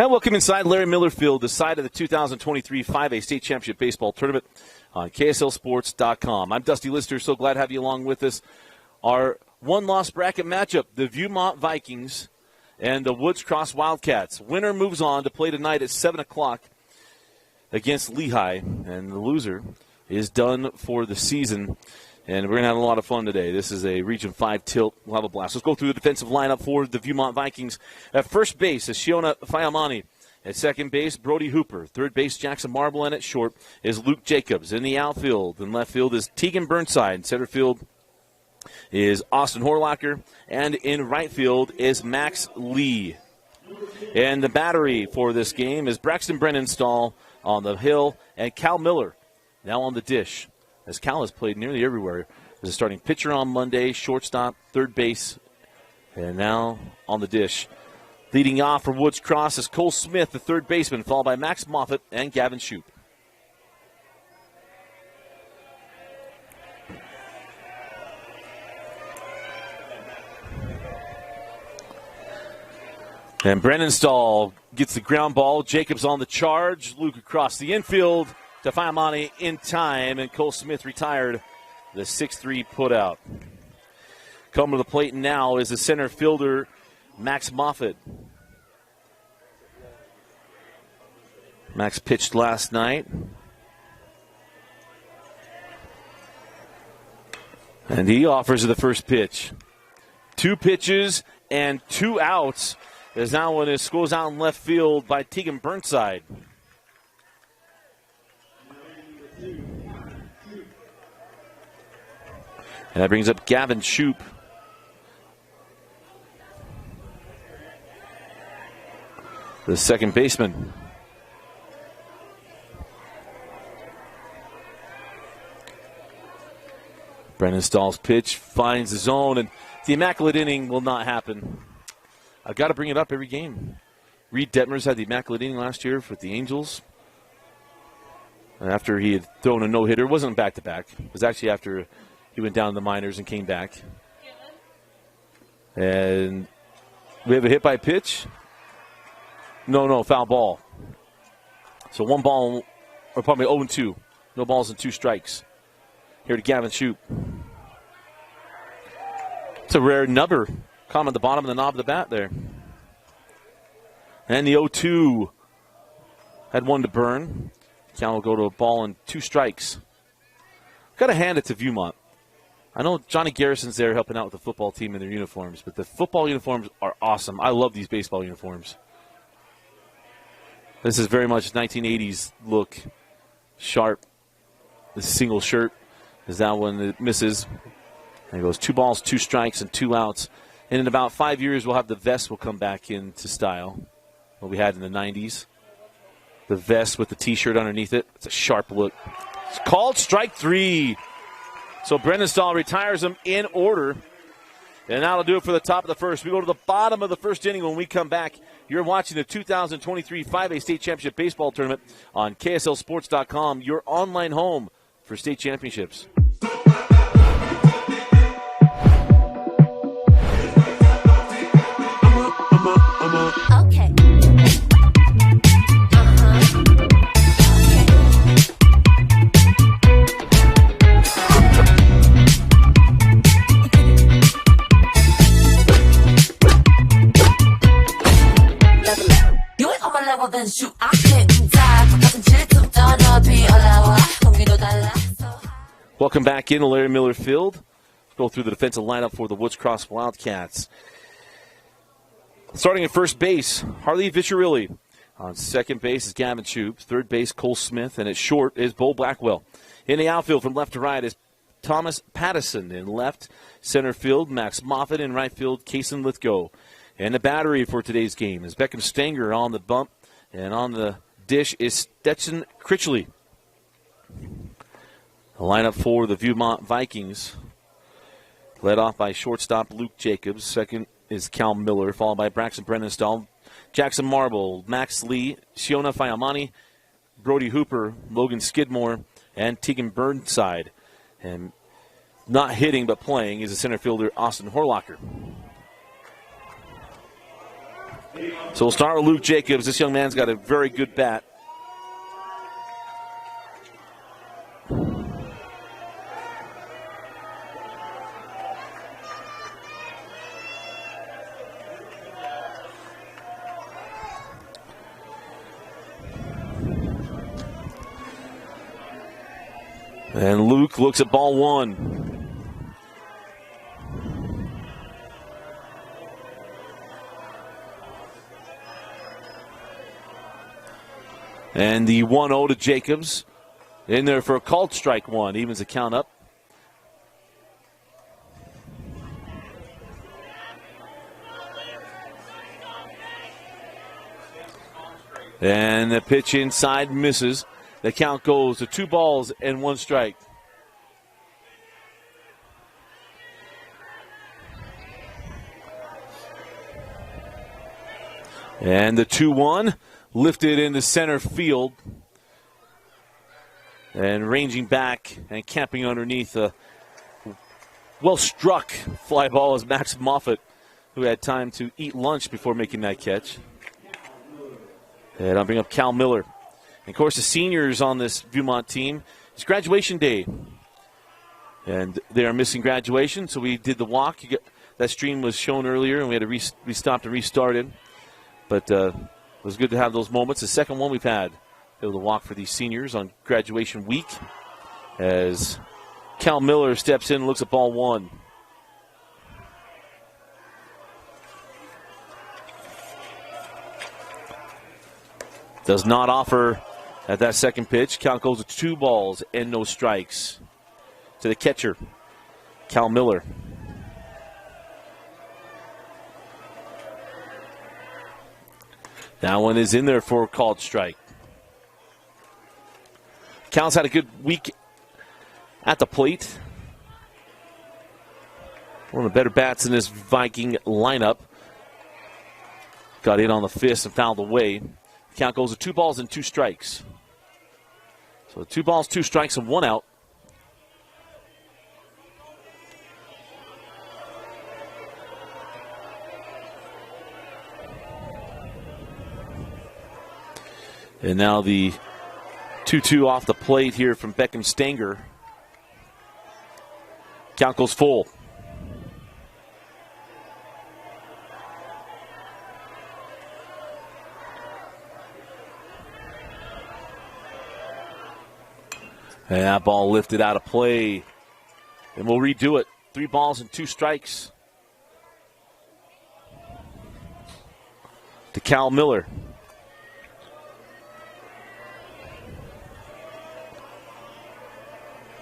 And welcome inside Larry Miller Field, the site of the 2023 5A State Championship Baseball Tournament on KSLSports.com. I'm Dusty Lister. So glad to have you along with us. Our one-loss bracket matchup, the Viewmont Vikings and the Woods Cross Wildcats. Winner moves on to play tonight at 7 o'clock against Lehigh, and the loser is done for the season. And we're going to have a lot of fun today. This is a Region 5 tilt. We'll have a blast. Let's go through the defensive lineup for the Viewmont Vikings. At first base is Shiona Fayamani. At second base, Brody Hooper. Third base, Jackson Marble. And at short is Luke Jacobs. In the outfield and left field is Tegan Burnside. In center field is Austin Horlacher. And in right field is Max Lee. And the battery for this game is Braxton Brennenstall on the hill and Cal Miller now on the dish, as Cal has played nearly everywhere. As a starting pitcher on Monday, shortstop, third base, and now on the dish. Leading off for Woods Cross is Cole Smith, the third baseman, followed by Max Moffitt and Gavin Shoup. And Brennenstall gets the ground ball. Jacobs on the charge. Luke across the infield. To Fayamani in time, and Cole Smith retired the 6-3 putout. Coming to the plate now is the center fielder, Max Moffitt. Max pitched last night. And he offers the first pitch. 2 pitches and 2 outs, as that one goes out in left field by Tegan Burnside. And that brings up Gavin Shoup. The second baseman. Brennenstall's pitch finds the zone, and the immaculate inning will not happen. I've got to bring it up every game. Reed Detmers had the immaculate inning last year with the Angels. After he had thrown a no-hitter. It wasn't back-to-back. It was actually after he went down to the minors and came back. And we have a hit by pitch. No, foul ball. So 1 ball, or probably 0-2. No balls and 2 strikes. Here to Gavin Shoup. It's a rare nubber. Caught him at the bottom of the knob of the bat there. And the 0-2 had 1 to burn. Cal will go to a ball and 2 strikes. Got to hand it to Viewmont. I know Johnny Garrison's there helping out with the football team in their uniforms, but the football uniforms are awesome. I love these baseball uniforms. This is very much 1980s look. Sharp. The single shirt is that one that misses. And it goes 2 balls, 2 strikes, and 2 outs. And in about 5 years, we'll have the vest will come back into style. What we had in the 90s. The vest with the T-shirt underneath it. It's a sharp look. It's called strike 3. So Brennenstall retires him in order. And that'll do it for the top of the first. We go to the bottom of the first inning when we come back. You're watching the 2023 5A State Championship Baseball Tournament on KSLSports.com, your online home for state championships. Okay. Welcome back into Larry Miller Field. Let's go through the defensive lineup for the Woods Cross Wildcats. Starting at first base, Harley Vicharilli. On second base is Gavin Shoup. Third base, Cole Smith. And at short is Bo Blackwell. In the outfield from left to right is Thomas Pattison. In left center field, Max Moffitt. In right field, Kason Lithgow. And the battery for today's game is Beckham Stanger on the bump. And on the dish is Stetson Critchley. The lineup for the Viewmont Vikings, led off by shortstop Luke Jacobs. Second is Cal Miller, followed by Braxton Brennenstall, Jackson Marble, Max Lee, Shiona Fayamani, Brody Hooper, Logan Skidmore, and Tegan Burnside. And not hitting but playing is the center fielder Austin Horlacher. So we'll start with Luke Jacobs. This young man's got a very good bat. And Luke looks at ball one. And the 1-0 to Jacobs. In there for a called strike one. Evens the count up. And the pitch inside misses. The count goes to 2 balls and 1 strike. And the 2-1 lifted into center field. And ranging back and camping underneath a well-struck fly ball is Max Moffitt, who had time to eat lunch before making that catch. And I'll bring up Cal Miller. And of course, the seniors on this Viewmont team, it's graduation day. And they are missing graduation, so we did the walk. That stream was shown earlier, and we had to we stopped and restarted. But it was good to have those moments. The second one we've had, able to walk for these seniors on graduation week. As Cal Miller steps in and looks at ball one. Does not offer at that second pitch. Count goes to 2 balls and no strikes. To the catcher, Cal Miller. That one is in there for a called strike. Cal's had a good week at the plate. One of the better bats in this Viking lineup. Got in on the fist and fouled away. Count goes to 2 balls and 2 strikes. So 2 balls, 2 strikes, and 1 out. And now the 2-2 off the plate here from Beckham Stanger. Count goes full. And that ball lifted out of play. And we'll redo it. 3 balls and 2 strikes. To Cal Miller.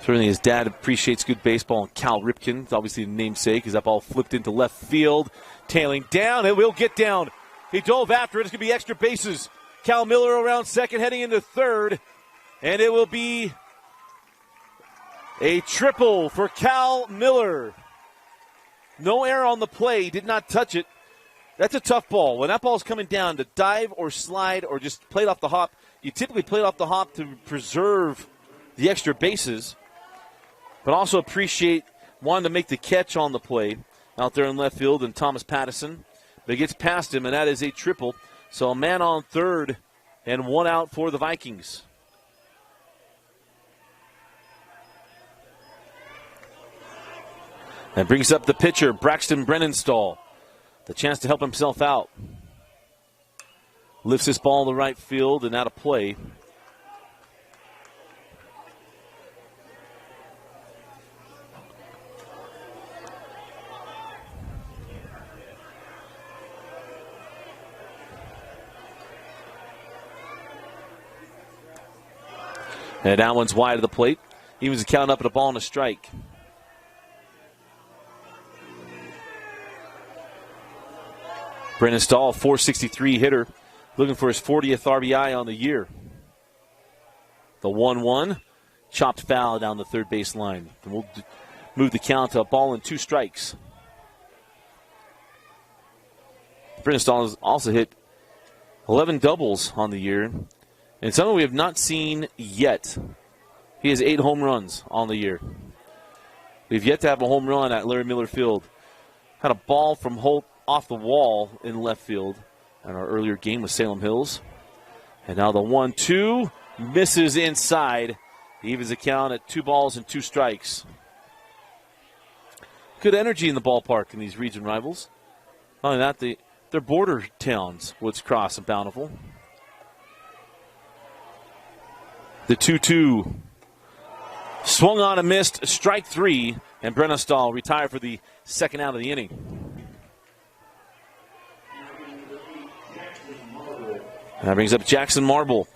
Certainly his dad appreciates good baseball. And Cal Ripken, obviously the namesake, as that ball flipped into left field. Tailing down. It will get down. He dove after it. It's going to be extra bases. Cal Miller around second, heading into third. And it will be a triple for Cal Miller. No error on the play. He did not touch it. That's a tough ball. When that ball's coming down, to dive or slide or just play it off the hop, you typically play it off the hop to preserve the extra bases, but also appreciate wanting to make the catch on the play out there in left field and Thomas Pattison. But it gets past him, and that is a triple. So a man on third and 1 out for the Vikings. That brings up the pitcher, Braxton Brennenstall. The chance to help himself out. Lifts this ball to right field and out of play. And that one's wide of the plate. He was counting up at a ball and a strike. Brennan Stahl, 463 hitter, looking for his 40th RBI on the year. The 1-1, chopped foul down the third base line. And we'll move the count to a ball and 2 strikes. Brennan Stahl has also hit 11 doubles on the year, and something we have not seen yet. He has 8 home runs on the year. We've yet to have a home run at Larry Miller Field. Had a ball from Holt off the wall in left field. in our earlier game with Salem Hills. And now the 1-2 misses inside. Evens the count at 2 balls and 2 strikes. Good energy in the ballpark in these region rivals. Not only that, they're border towns, Woods Cross and Bountiful. The 2-2 swung on and missed, strike 3, and Brenna Stahl retired for the second out of the inning. That brings up Jackson Marble,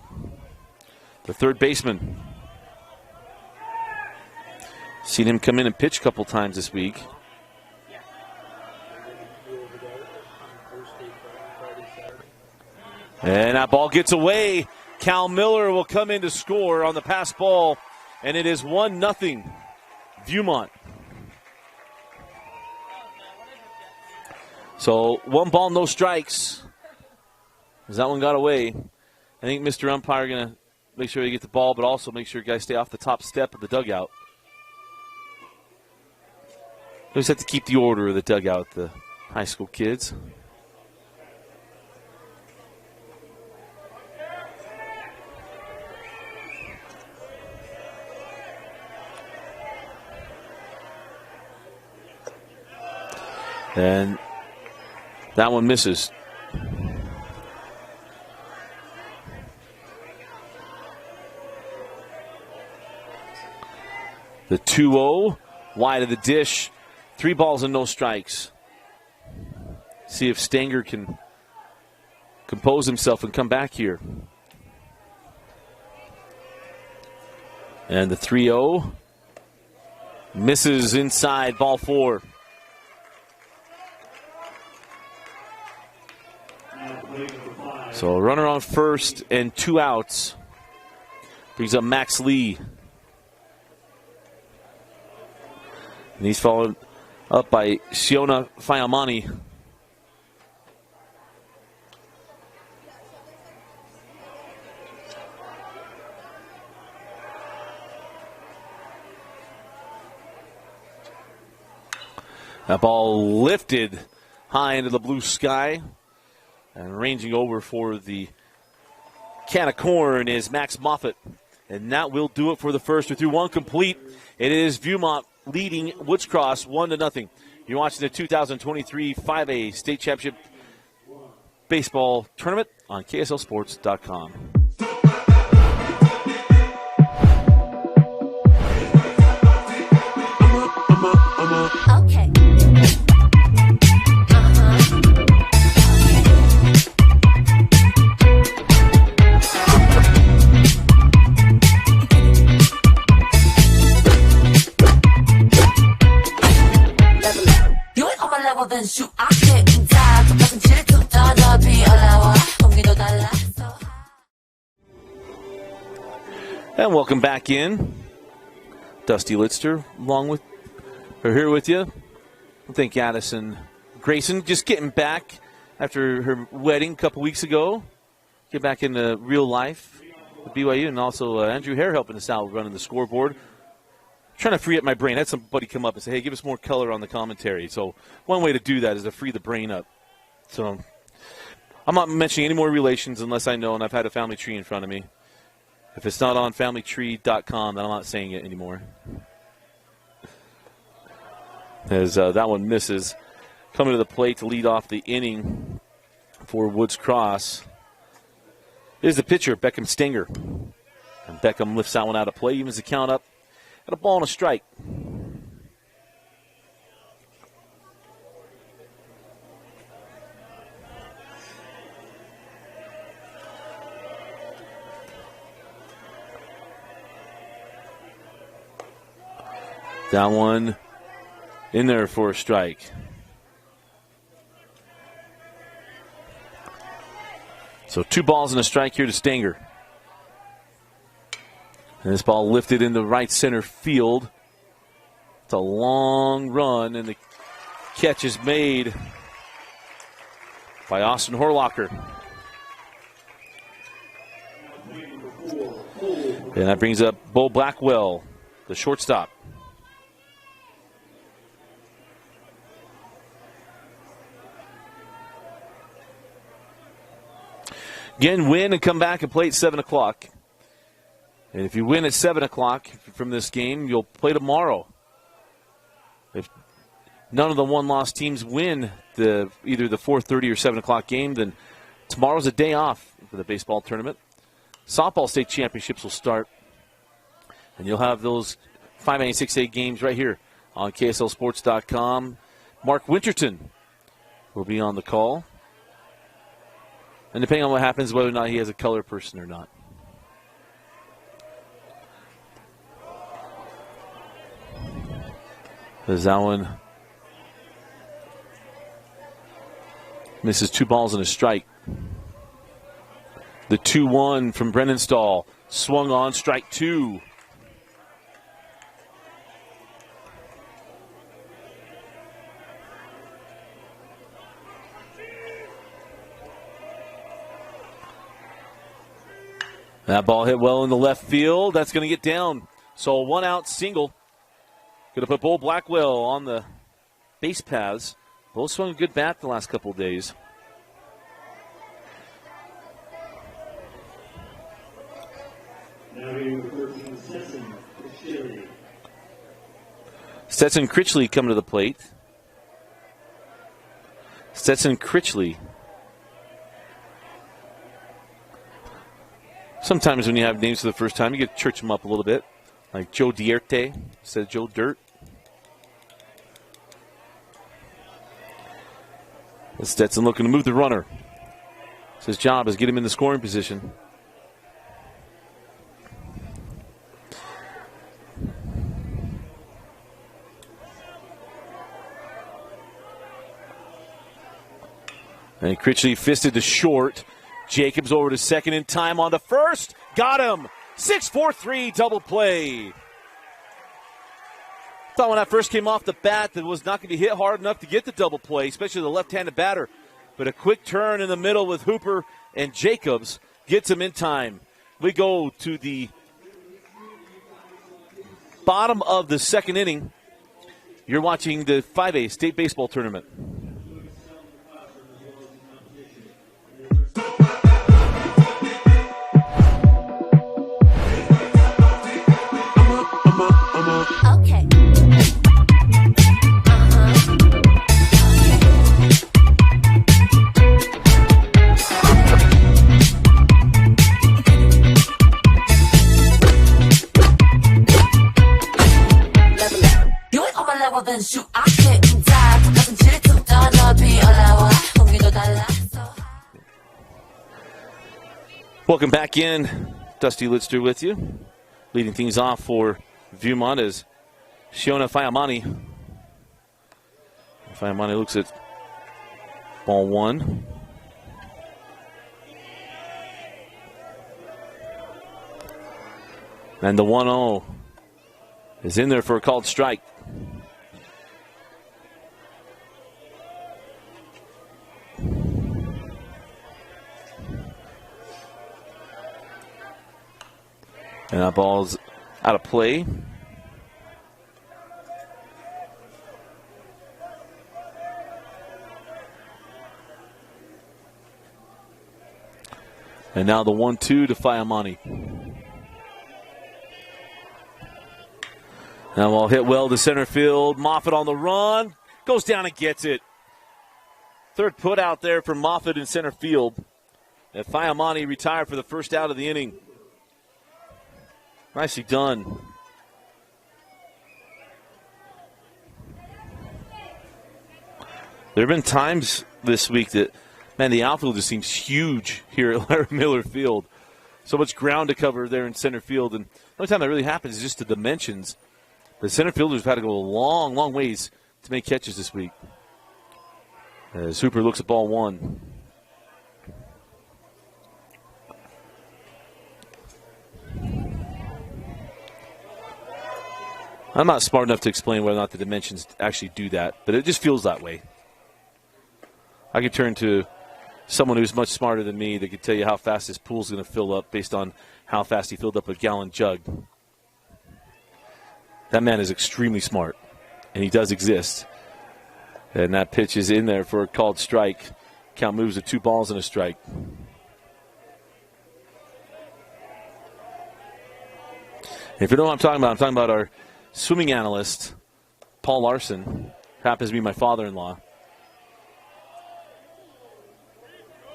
the third baseman. Seen him come in and pitch a couple times this week. And that ball gets away. Cal Miller will come in to score on the pass ball, and it is 1-0 Viewmont. So 1 ball, no strikes. As that one got away, I think Mr. Umpire going to make sure they get the ball, but also make sure guys stay off the top step of the dugout. You always have to keep the order of the dugout, the high school kids. And that one misses. The 2-0 wide of the dish. 3 balls and no strikes. See if Stanger can compose himself and come back here. And the 3-0 misses inside, ball 4. So a runner on first and 2 outs. Brings up Max Lee. And he's followed up by Siona Fayamani. That ball lifted high into the blue sky. And ranging over for the can of corn is Max Moffitt. And that will do it for the first. We're through 1 complete. It is Viewmont leading Woods Cross 1-0. You're watching the 2023 5A State Championship Baseball Tournament on KSLSports.com. Okay. then shoot 아게 인자 똑같은 질투 더 비올라와 공기도 달라서. And welcome back in. Dusty Litster here with you. I think Addison Grayson just getting back after her wedding a couple weeks ago. Get back into real life with BYU, and also Andrew Hare helping us out running the scoreboard. Trying to free up my brain. I had somebody come up and say, hey, give us more color on the commentary. So one way to do that is to free the brain up. So I'm not mentioning any more relations unless I know, and I've had a family tree in front of me. If it's not on familytree.com, then I'm not saying it anymore. As that one misses. Coming to the plate to lead off the inning for Woods Cross is the pitcher, Beckham Stinger. And Beckham lifts that one out of play, evens the count up at a ball and a strike. That one in there for a strike. So 2 balls and a strike here to Stanger. And this ball lifted into right center field. It's a long run, and the catch is made by Austin Horlocker. And that brings up Bo Blackwell, the shortstop. Again, win and come back and play at 7 o'clock. And if you win at 7 o'clock from this game, you'll play tomorrow. If none of the one-loss teams win either the 4:30 or 7 o'clock game, then tomorrow's a day off for the baseball tournament. Softball state championships will start, and you'll have those 5A and 6A games right here on KSLSports.com. Mark Winterton will be on the call. And depending on what happens, whether or not he has a color person or not. As that one misses 2 balls and a strike. The 2-1 from Brennan Stahl. Swung on, strike 2. That ball hit well in the left field. That's going to get down. So a 1-out single. Going to put Bo Blackwell on the base paths. Both swung a good bat the last couple of days. Stetson Critchley coming to the plate. Stetson Critchley. Sometimes when you have names for the first time, you get to church them up a little bit. Like Joe Dierte instead of Joe Dirt. Stetson looking to move the runner. His job is get him in the scoring position. And Critchley fisted to short. Jacobs over to second in time on the first. Got him. 6-4-3 double play. Thought when that first came off the bat that it was not going to be hit hard enough to get the double play, especially the left-handed batter. But a quick turn in the middle with Hooper and Jacobs gets him in time. We go to the bottom of the second inning. You're watching the 5A state baseball tournament. Okay. You ain't on my level, then shoot. I can't die. Nothing 질투 떠너비 올라와. 공기도 달라. Welcome back in. Dusty Litster with you. Leading things off for Viewmont is Shiona Fayamani. Fayamani looks at ball 1. And the 1-0 is in there for a called strike. And that ball's out of play. And now the 1-2 to Fayamani. Now ball hit well to center field. Moffitt on the run. Goes down and gets it. Third put out there for Moffitt in center field. And Fayamani retired for the first out of the inning. Nicely done. There have been times this week that, man, the outfield just seems huge here at Larry Miller Field. So much ground to cover there in center field. And the only time that really happens is just the dimensions. The center fielders have had to go a long, long ways to make catches this week. As Hooper looks at ball 1. I'm not smart enough to explain whether or not the dimensions actually do that, but it just feels that way. I could turn to someone who's much smarter than me that could tell you how fast this pool's going to fill up based on how fast he filled up a gallon jug. That man is extremely smart, and he does exist. And that pitch is in there for a called strike. Count moves to 2 balls and a strike. If you know what I'm talking about our swimming analyst, Paul Larson, happens to be my father-in-law.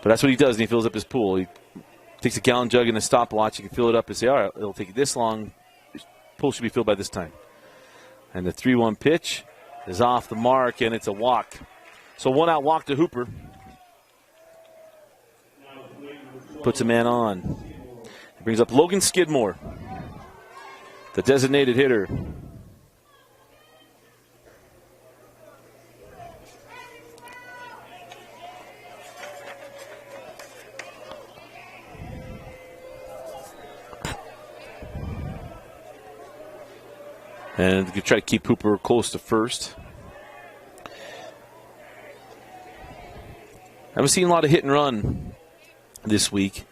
But that's what he does, and he fills up his pool. He takes a gallon jug and a stopwatch. You can fill it up and say, all right, it'll take you this long. The pool should be filled by this time. And the 3-1 pitch is off the mark, and it's a walk. So 1-out walk to Hooper. Puts a man on. He brings up Logan Skidmore, the designated hitter. And you try to keep Hooper close to first. I haven't seen a lot of hit and run this week.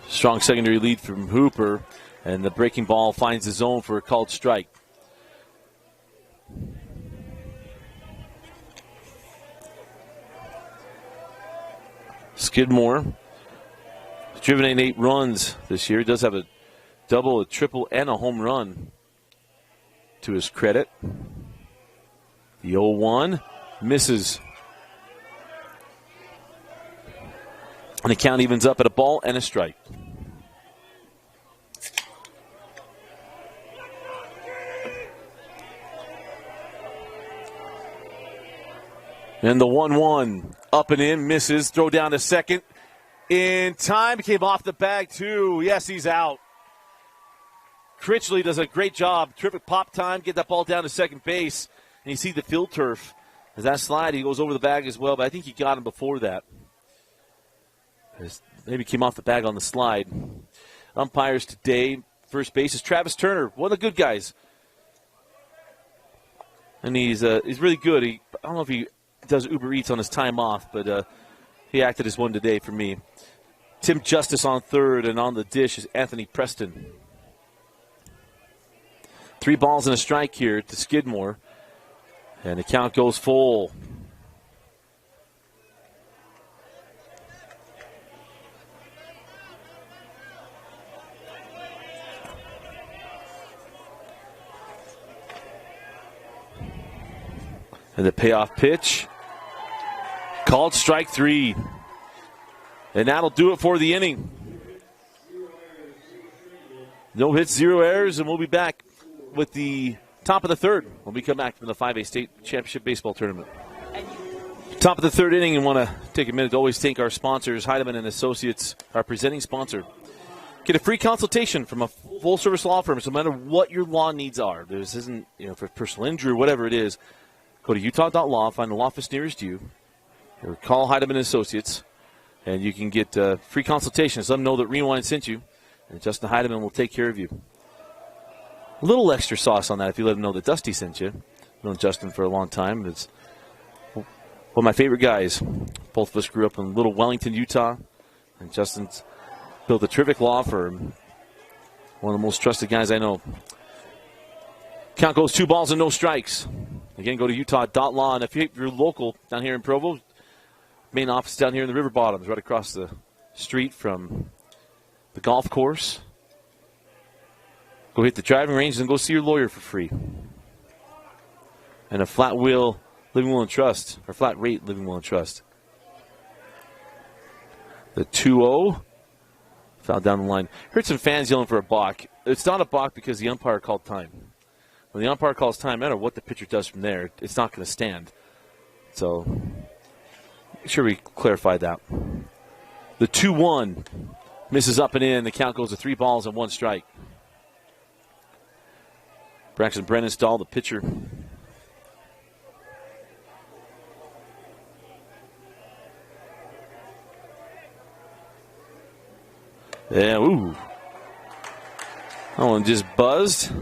Strong secondary lead from Hooper, and the breaking ball finds the zone for a called strike. Skidmore, driven in 8 runs this year. He does have a double, a triple, and a home run to his credit. The 0-1 misses. And the count evens up at a ball and a strike. And the 1-1 up and in, misses. Throw down to second. In time, came off the bag too. Yes, he's out. Critchley does a great job. Terrific pop time. Get that ball down to second base. And you see the field turf. As that slide, he goes over the bag as well. But I think he got him before that. Maybe came off the bag on the slide. Umpires today, first base is Travis Turner, one of the good guys. And he's really good. I don't know if he does Uber Eats on his time off, but he acted as one today for me. Tim Justice on third, and on the dish is Anthony Preston. 3 balls and a strike here to Skidmore. And the count goes full. And the payoff pitch. Called strike 3. And that'll do it for the inning. No hits, 0 errors, and we'll be back with the top of the third when we come back from the 5A State Championship Baseball Tournament. Top of the third inning, and want to take a minute to always thank our sponsors, Heidemann and Associates, our presenting sponsor. Get a free consultation from a full-service law firm, so no matter what your law needs are. This isn't, for personal injury, whatever it is. Go to utah.law, find the law office nearest you, or call Heidemann and Associates, and you can get free consultations. Let them know that Rewind sent you, and Justin Heidemann will take care of you. A little extra sauce on that if you let them know that Dusty sent you. I've known Justin for a long time. It's one of my favorite guys. Both of us grew up in Little Wellington, Utah, and Justin's built a terrific law firm. One of the most trusted guys I know. Count goes 2 balls and no strikes. Again, go to utah.law, and if you're local down here in Provo, main office down here in the River Bottoms, right across the street from the golf course. Go hit the driving range and go see your lawyer for free. And a flat wheel living will and trust, or flat rate living will and trust. The 2-0 foul down the line. Heard some fans yelling for a balk. It's not a balk because the umpire called time. When the umpire calls time, no matter what the pitcher does from there, it's not going to stand. So, make sure we clarify that. The 2-1 misses up and in. The count goes to 3 balls and 1 strike. Braxton Brennan-Stahl, the pitcher. Yeah, ooh. That one just buzzed.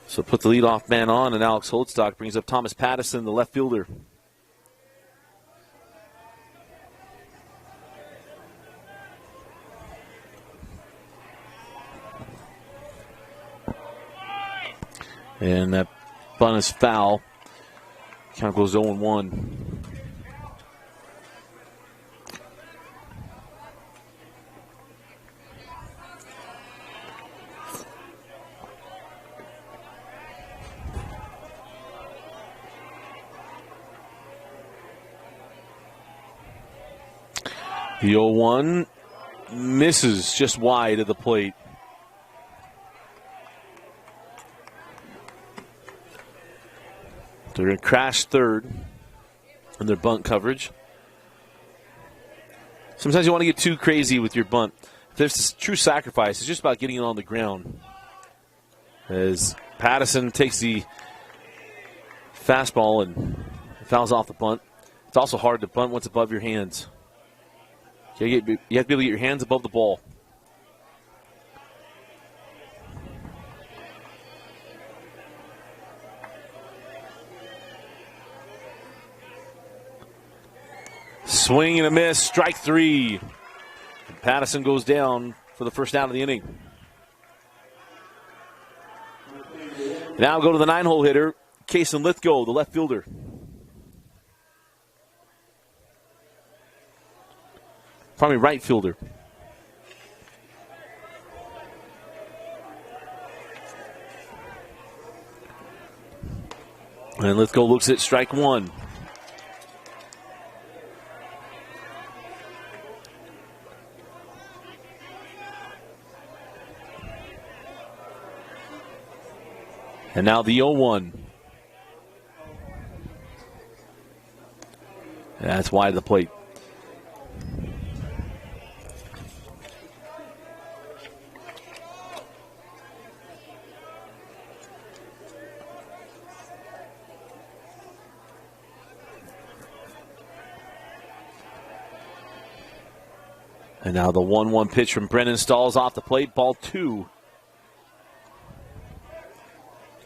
So put the leadoff man on, and Alex Holdstock brings up Thomas Pattison, the left fielder. And that bunt is foul. Count goes 0-1. The 0-1 misses just wide of the plate. They're going to crash third in their bunt coverage. Sometimes you want to get too crazy with your bunt. If there's true sacrifice, it's just about getting it on the ground. As Pattison takes the fastball and fouls off the bunt. It's also hard to bunt once above your hands. You have to be able to get your hands above the ball. Swing and a miss, strike three. And Pattison goes down for the first out of the inning. Now go to the 9-hole hitter, Kason Lithgow, the left fielder. Probably right fielder. And Lithgow looks at strike one. And now the 0-1. That's wide of the plate. And now the 1-1 pitch from Brennan Stalls off the plate. Ball two.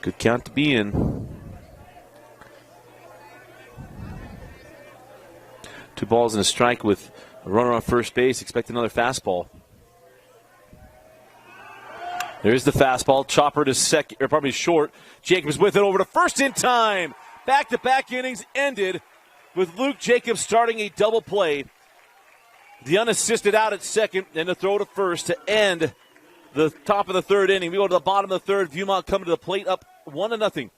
Good count to be in. 2 balls and a strike with a runner on first base. Expect another fastball. There's the fastball. Chopper to second, or probably short. Jacobs with it over to first in time. Back-to-back innings ended with Luke Jacobs starting a double play. The unassisted out at second, and the throw to first to end the top of the third inning. We go to the bottom of the third. Viewmont coming to the plate up 1-0.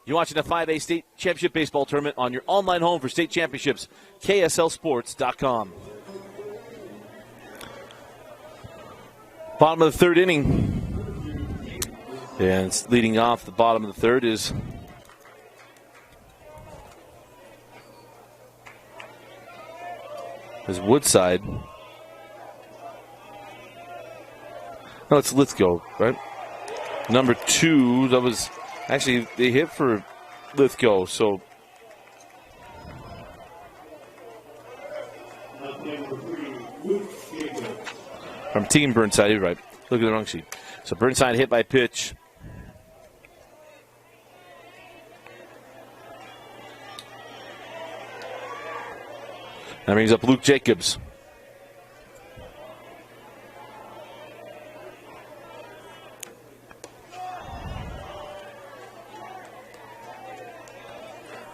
You're watching the 5A State Championship Baseball Tournament on your online home for state championships, KSLSports.com. Bottom of the third inning. And it's leading off the bottom of the third is Woodside. No, it's Lithgow, right? Number 2, that was actually, they hit for Lithgow, so. From Team Burnside, you're right. Look at the wrong sheet. So Burnside hit by pitch. That brings up Luke Jacobs.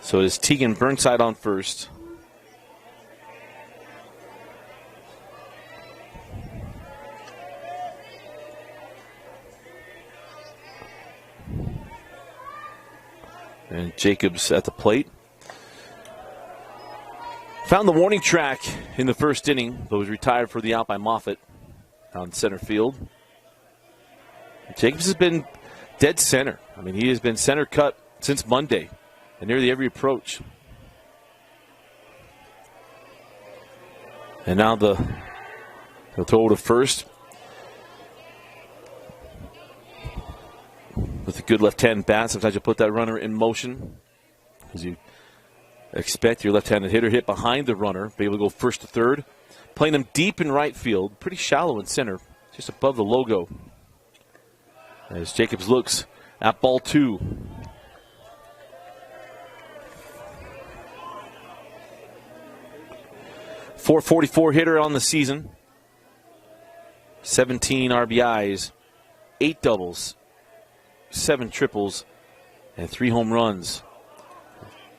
So it is Tegan Burnside on first. And Jacobs at the plate. Found the warning track in the first inning, but was retired for the out by Moffitt on center field. Jacobs has been dead center. I mean, he has been center cut since Monday and nearly every approach. And now the throw to first with a good left-hand bat. Sometimes you put that runner in motion because you expect your left-handed hitter hit behind the runner, be able to go first to third. Playing him deep in right field, pretty shallow in center, just above the logo. As Jacobs looks at ball 2. .444 hitter on the season. 17 RBIs, 8 doubles, 7 triples, and 3 home runs.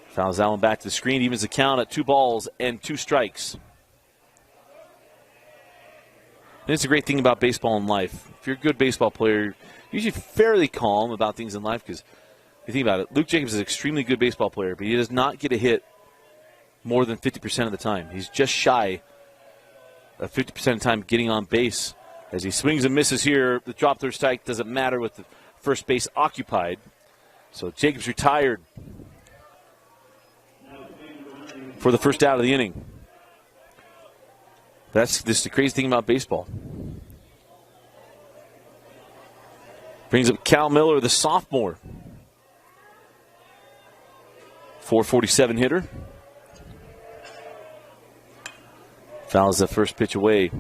Fouls that one back to the screen, evens the count at 2 balls and 2 strikes. And it's a great thing about baseball and life. If you're a good baseball player, you're usually fairly calm about things in life because if you think about it, Luke Jacobs is an extremely good baseball player, but he does not get a hit more than 50% of the time. He's just shy of 50% of the time getting on base. As he swings and misses here, the drop third strike doesn't matter with the first base occupied. So Jacobs retired for the first out of the inning. This is the crazy thing about baseball. Brings up Cal Miller, the sophomore. 447 hitter. Fouls the first pitch away.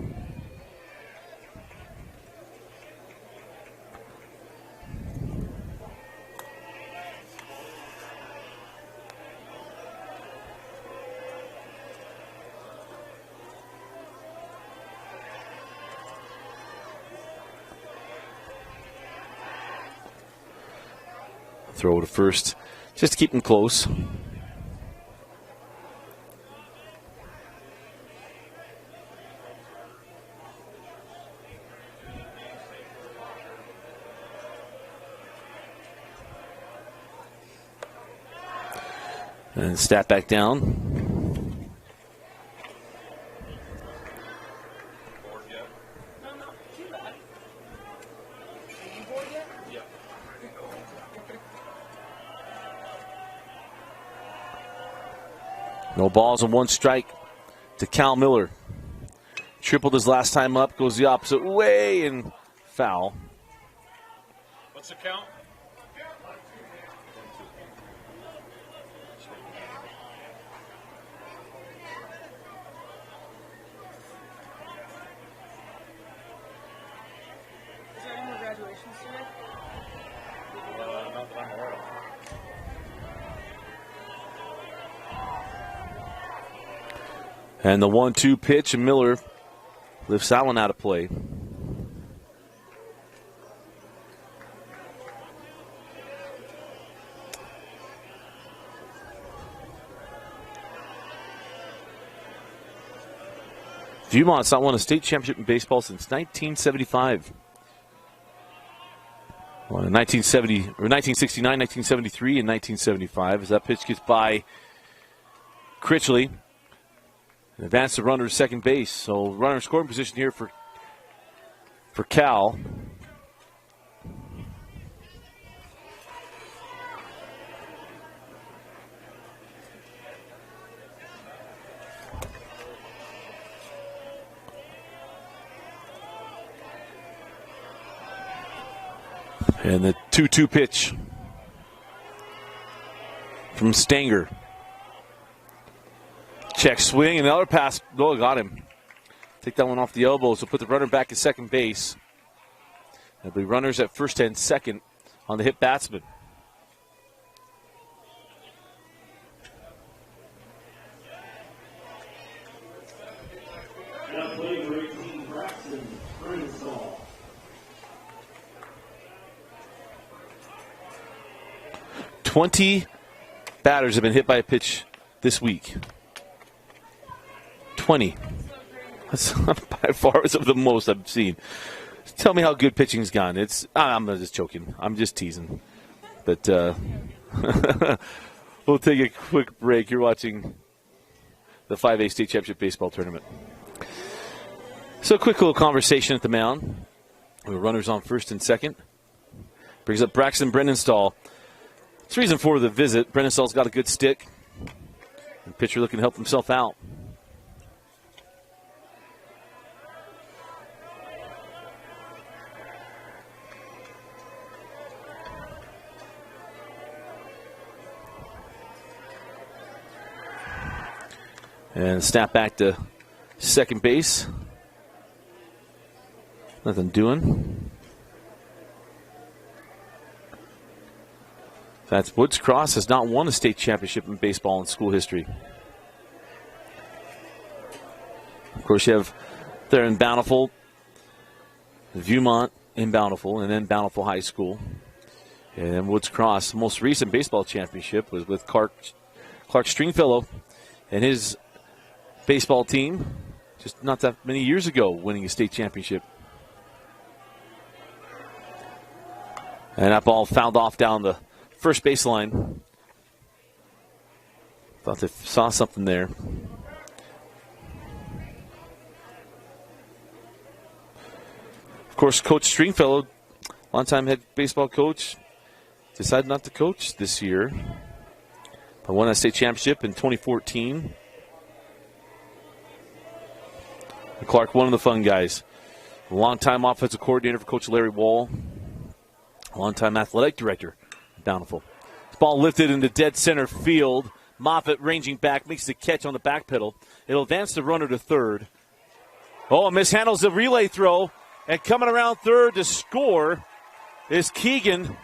Throw to first, just to keep him close. And stat back down. No balls and 1 strike to Cal Miller. Tripled his last time up, goes the opposite way and foul. What's the count? Is there any more graduations today? Not that I'm aware of. And the 1-2 pitch, and Miller lifts that one out of play. Viewmont's not won a state championship in baseball since 1975. Well, in 1970, or 1969, 1973, and 1975, as that pitch gets by Critchley. Advance the runner to second base. So runner scoring position here for Cal. And the 2-2 pitch from Stanger. Check swing, and another pass. Oh, got him. Take that one off the elbow, so put the runner back at second base. There'll be runners at first and second on the hit batsman. "20 batters have been hit by a pitch this week. 20. That's by far some of the most I've seen. Tell me how good pitching's gone. I'm just joking. I'm just teasing. But we'll take a quick break. You're watching the 5A State Championship Baseball Tournament. So a quick little conversation at the mound. With runners on first and second. Brings up Braxton Brendenstall. It's the reason for the visit. Brendenstall's got a good stick. The pitcher looking to help himself out. And snap back to second base. Nothing doing. That's Woods Cross has not won a state championship in baseball in school history. Of course, you have there in Bountiful, Viewmont in Bountiful, and then Bountiful High School. And then Woods Cross, most recent baseball championship was with Clark Stringfellow and his baseball team just not that many years ago, winning a state championship. And that ball fouled off down the first baseline. Thought they saw something there. Of course, Coach Stringfellow, longtime head baseball coach, decided not to coach this year. But won a state championship in 2014. Clark, one of the fun guys. Longtime offensive coordinator for Coach Larry Wall. Longtime athletic director, Bountiful. Ball lifted into dead center field. Moffitt ranging back, makes the catch on the back pedal. It'll advance the runner to third. Oh, mishandles the relay throw. And coming around third to score is Keegan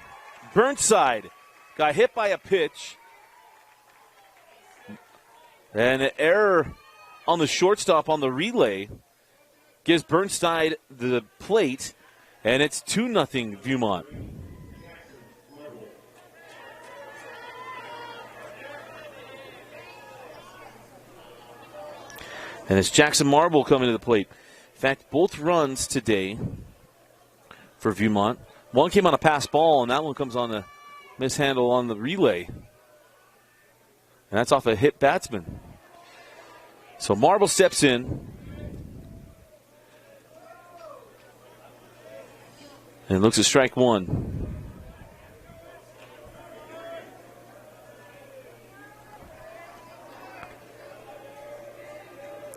Burnside. Got hit by a pitch. And an error on the shortstop on the relay gives Burnside the plate. And it's 2-0 Viewmont. And it's Jackson Marble coming to the plate. In fact, both runs today for Viewmont. One came on a pass ball, and that one comes on a mishandle on the relay. And that's off a hit batsman. So Marble steps in. And looks at strike one.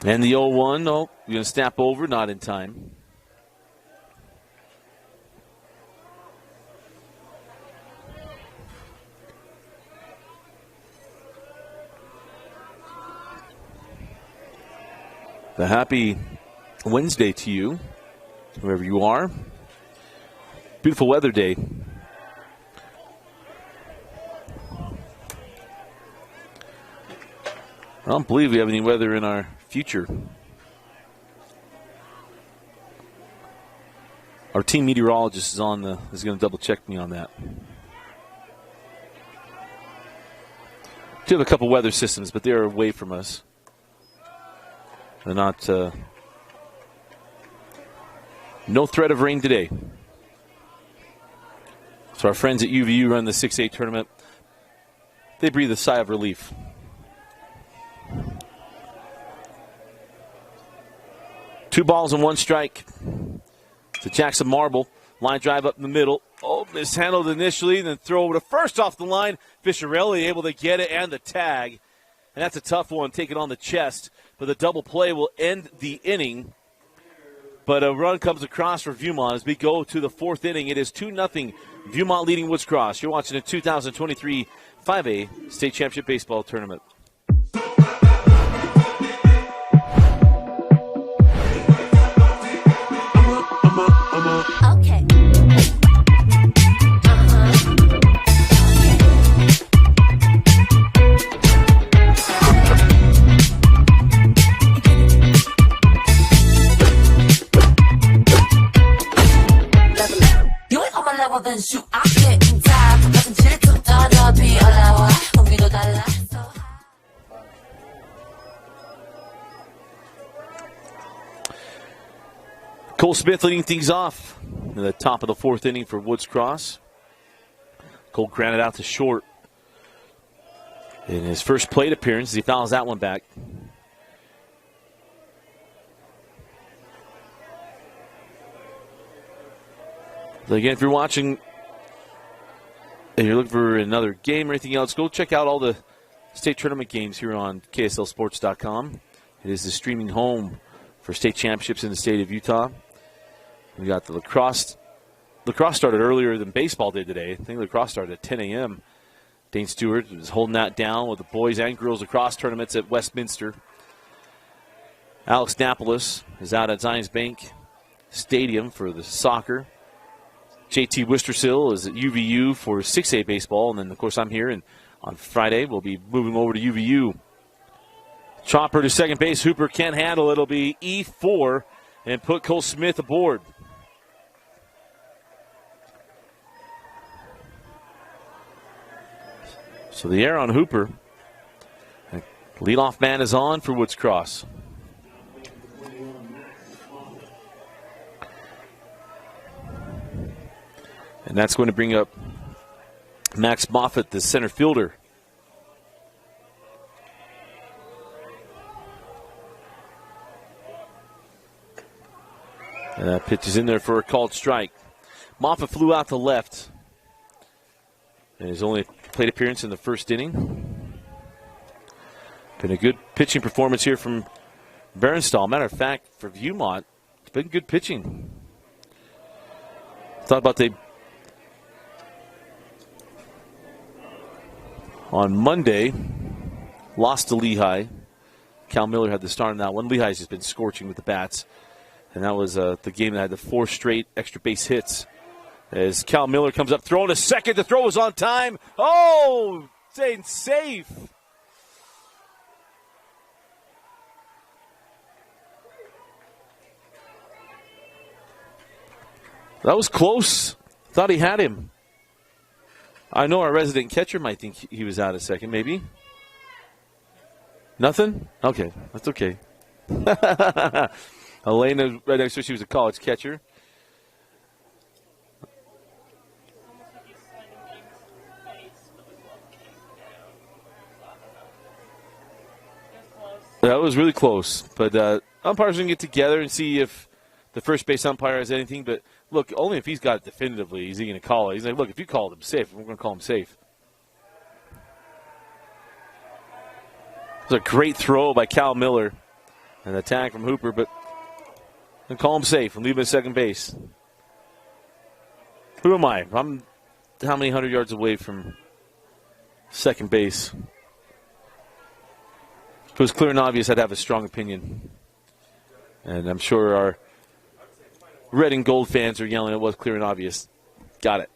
And the 0-1, no, you're going to snap over, not in time. The happy Wednesday to you, wherever you are. Beautiful weather day. I don't believe we have any weather in our future. Our team meteorologist is going to double check me on that. We do have a couple weather systems, but they're away from us. They're not. No threat of rain today. So our friends at UVU run the 6A tournament. They breathe a sigh of relief. Two balls and one strike to Jackson Marble. Line drive up in the middle. Oh, mishandled initially, then throw over to first off the line. Fischerelli able to get it and the tag. And that's a tough one, take it on the chest. But the double play will end the inning. But a run comes across for Viewmont as we go to the fourth inning. It is 2-0 Viewmont leading Woods Cross. You're watching the 2023 5A State Championship Baseball Tournament. Okay. You ain't on my level, then shoot. I get in time. Nothing chilly to the be allowed. Conmigo dala so high. Cole Smith leading things off in the top of the fourth inning for Woods Cross. Cole grounded out to short in his first plate appearance as he fouls that one back. So again, if you're watching and you're looking for another game or anything else, go check out all the state tournament games here on KSLSports.com. It is the streaming home for state championships in the state of Utah. We got the lacrosse. Lacrosse started earlier than baseball did today. I think lacrosse started at 10 a.m. Dane Stewart is holding that down with the boys and girls lacrosse tournaments at Westminster. Alex Napolis is out at Zions Bank Stadium for the soccer. JT Wistersill is at UVU for 6A baseball. And then, of course, I'm here. And on Friday, we'll be moving over to UVU. Chopper to second base. Hooper can't handle it. It'll be E4 and put Cole Smith aboard. So the air on Hooper. Leadoff man is on for Woods Cross. And that's going to bring up Max Moffitt, the center fielder. And that pitch is in there for a called strike. Moffitt flew out to left. And his only plate appearance in the first inning. Been a good pitching performance here from Berenstall. Matter of fact, for Viewmont, it's been good pitching. Thought about on Monday, lost to Lehigh. Cal Miller had the start on that one. Lehigh's just been scorching with the bats. And that was the game that had the 4 straight extra base hits. As Cal Miller comes up, throwing to second. The throw was on time. Oh, staying safe. That was close. Thought he had him. I know our resident catcher might think he was out a second, maybe. Nothing? Okay, that's okay. Elena, right next to her, she was a college catcher. That was really close. But umpires going to get together and see if the first base umpire has anything. But look, only if he's got it definitively is he going to call it. He's like, look, if you called him safe, we're going to call him safe. It was a great throw by Cal Miller. An attack from Hooper, but and call him safe and leave him at second base. Who am I? I'm how many 100 yards away from second base? If it was clear and obvious, I'd have a strong opinion. And I'm sure our red and gold fans are yelling it was clear and obvious. Got it.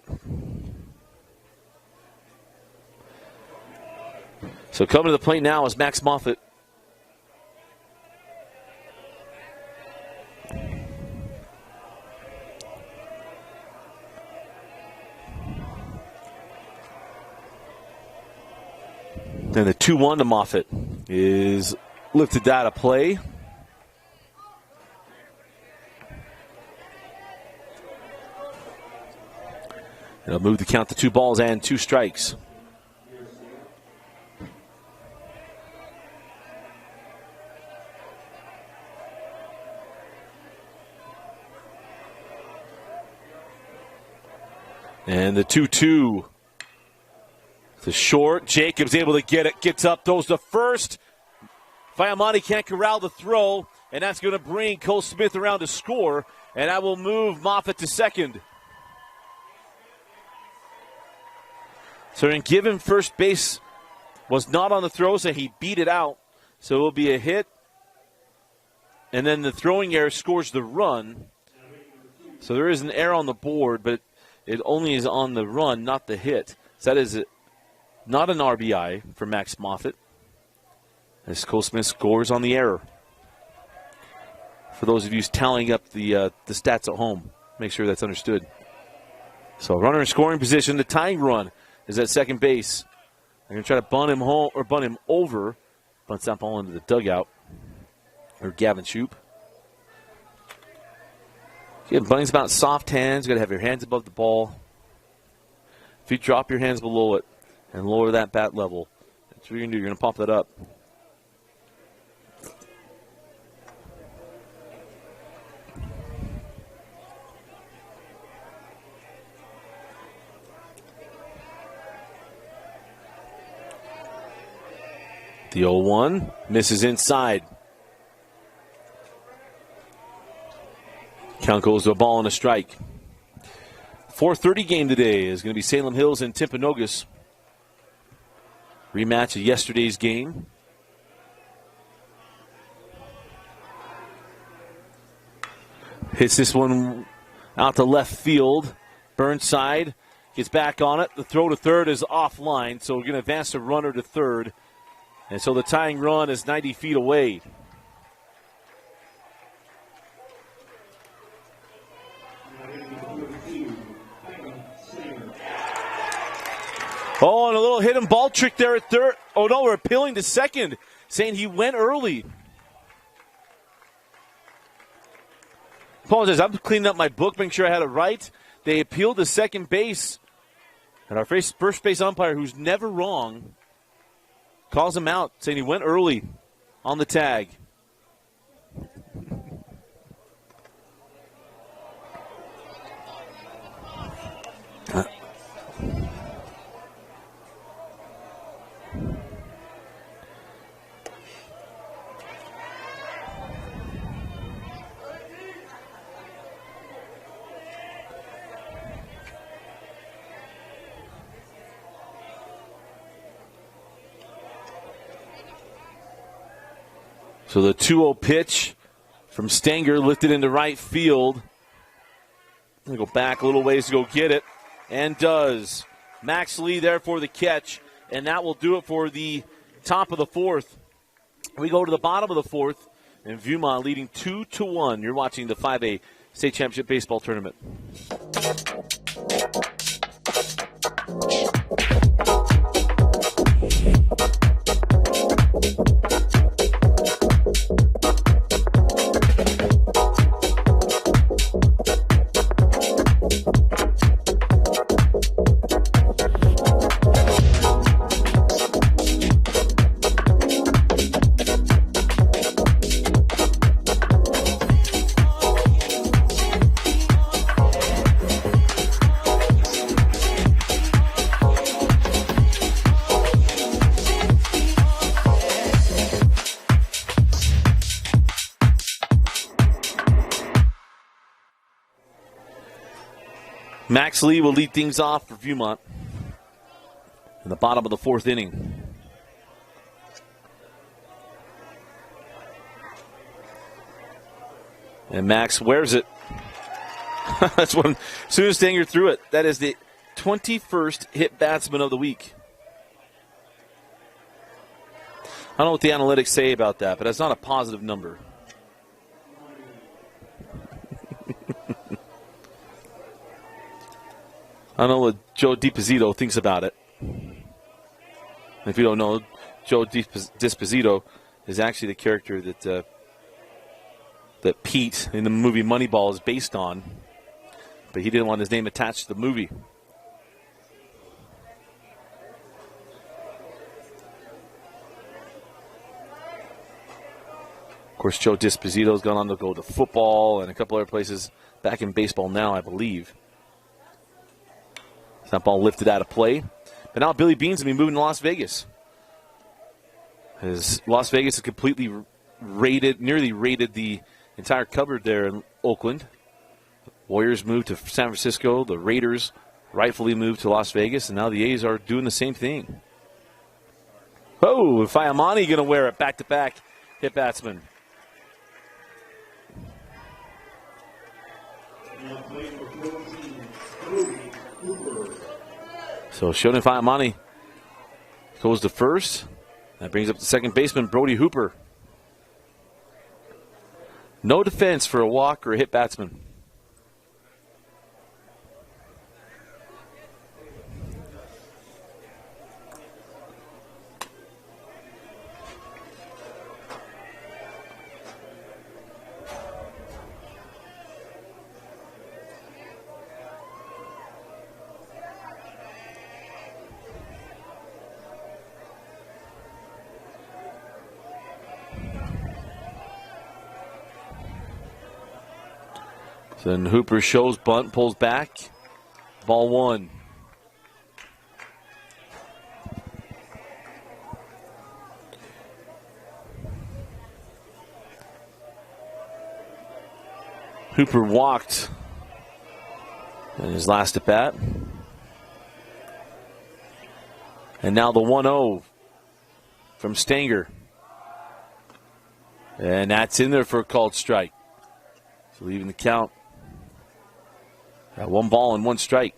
So coming to the plate now is Max Moffitt. Then the 2-1 to Moffitt is lifted out of play. It'll move the count to 2 balls and 2 strikes. And the 2-2. The short. Jacobs able to get it. Gets up. Throws to first. Fiamani can't corral the throw. And that's going to bring Cole Smith around to score. And that will move Moffitt to second. So in given first base was not on the throw, so he beat it out. So it will be a hit. And then the throwing error scores the run. So there is an error on the board, but it only is on the run, not the hit. So that is not an RBI for Max Moffitt. As Cole Smith scores on the error. For those of you tallying up the stats at home, make sure that's understood. So runner in scoring position. The tying run is at second base. They're going to try to bunt him home or bunt him over. Bunts that ball into the dugout. Or Gavin Shoup. Yeah, bunting's about soft hands. You got to have your hands above the ball. If you drop your hands below it and lower that bat level, that's what you're going to do. You're going to pop that up. The 0-1 misses inside. Count goes to a ball and a strike. 4:30 game today is going to be Salem Hills and Timpanogos. Rematch of yesterday's game. Hits this one out to left field. Burnside gets back on it. The throw to third is offline, so we're going to advance the runner to third. And so the tying run is 90 feet away. Oh, and a little hidden ball trick there at third. Oh, no, we're appealing to second, saying he went early. Apologize, I'm cleaning up my book, making sure I had it right. They appealed to second base. And our first base umpire, who's never wrong, calls him out, saying he went early on the tag. So the 2-0 pitch from Stanger lifted into right field. Going to go back a little ways to go get it. And does. Max Lee there for the catch. And that will do it for the top of the fourth. We go to the bottom of the fourth. And Viewmont leading 2-1. You're watching the 5A State Championship Baseball Tournament. Max Lee will lead things off for Viewmont in the bottom of the fourth inning. And Max wears it. That's when, as soon as Stanger threw it, that is the 21st hit batsman of the week. I don't know what the analytics say about that, but that's not a positive number. I don't know what Joe DiPizito thinks about it. If you don't know, Joe DiPizito is actually the character that Pete in the movie Moneyball is based on, but he didn't want his name attached to the movie. Of course, Joe DiPizito's gone on to go to football and a couple other places, back in baseball now, I believe. That ball lifted out of play. But now Billy Beans will be moving to Las Vegas. As Las Vegas has completely nearly raided the entire cupboard there in Oakland. Warriors moved to San Francisco. The Raiders rightfully moved to Las Vegas. And now the A's are doing the same thing. Oh, Fiamani going to wear it back-to-back hit batsman. So Shonen Fiamani goes to first. That brings up the second baseman, Brody Hooper. No defense for a walk or a hit batsman. Then Hooper shows bunt, pulls back. Ball one. Hooper walked in his last at bat. And now the 1-0 from Stanger. And that's in there for a called strike. So leaving the count. Got 1 ball and 1 strike.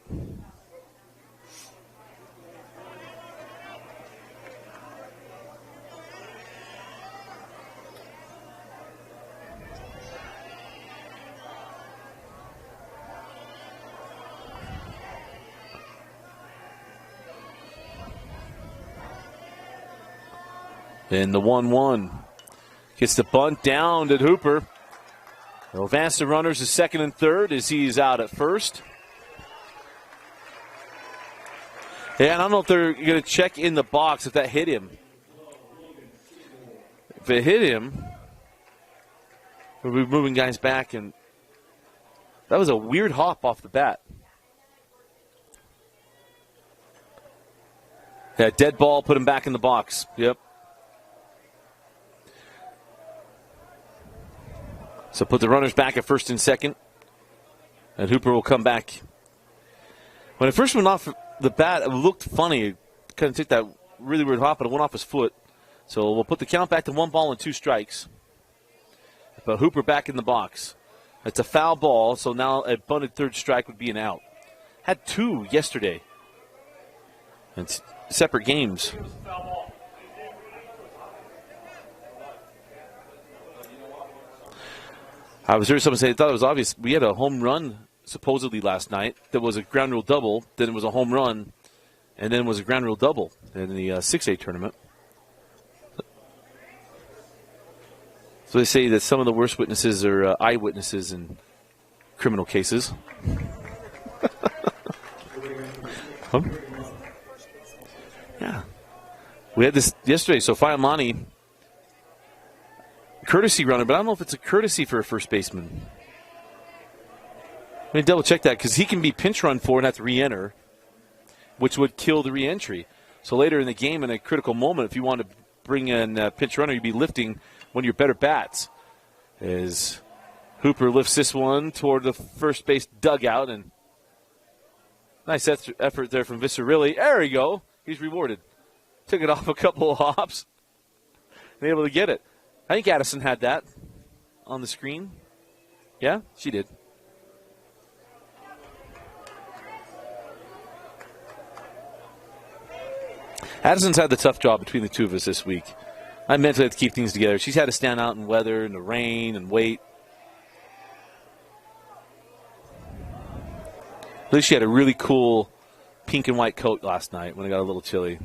And the 1-1 gets the bunt down to Hooper. They'll advance the runners to second and third as he's out at first. Yeah, and I don't know if they're going to check in the box if that hit him. If it hit him, we'll be moving guys back, and that was a weird hop off the bat. Yeah, dead ball, put him back in the box. Yep. So put the runners back at first and second, and Hooper will come back. When it first went off the bat, it looked funny. It kind of took that really weird hop, but it went off his foot. So we'll put the count back to 1 ball and 2 strikes. But Hooper back in the box. It's a foul ball, so now a bunted third strike would be an out. Had 2 yesterday. It's separate games. I was hearing someone say they thought it was obvious. We had a home run supposedly last night that was a ground rule double, then it was a home run, and then it was a ground rule double in the 6A tournament. So they say that some of the worst witnesses are eyewitnesses in criminal cases. Huh? Yeah. We had this yesterday, so Fiamani, courtesy runner, but I don't know if it's a courtesy for a first baseman. Let me double check that because he can be pinch run for and have to re-enter, which would kill the re-entry. So later in the game, in a critical moment, if you want to bring in a pinch runner, you'd be lifting one of your better bats. As Hooper lifts this one toward the first base dugout, and nice effort there from Visarilli. There you go. He's rewarded. Took it off a couple of hops and able to get it. I think Addison had that on the screen. Yeah, she did. Addison's had the tough job between the two of us this week. I mentally have to keep things together. She's had to stand out in weather and the rain and wait. At least she had a really cool pink and white coat last night when it got a little chilly.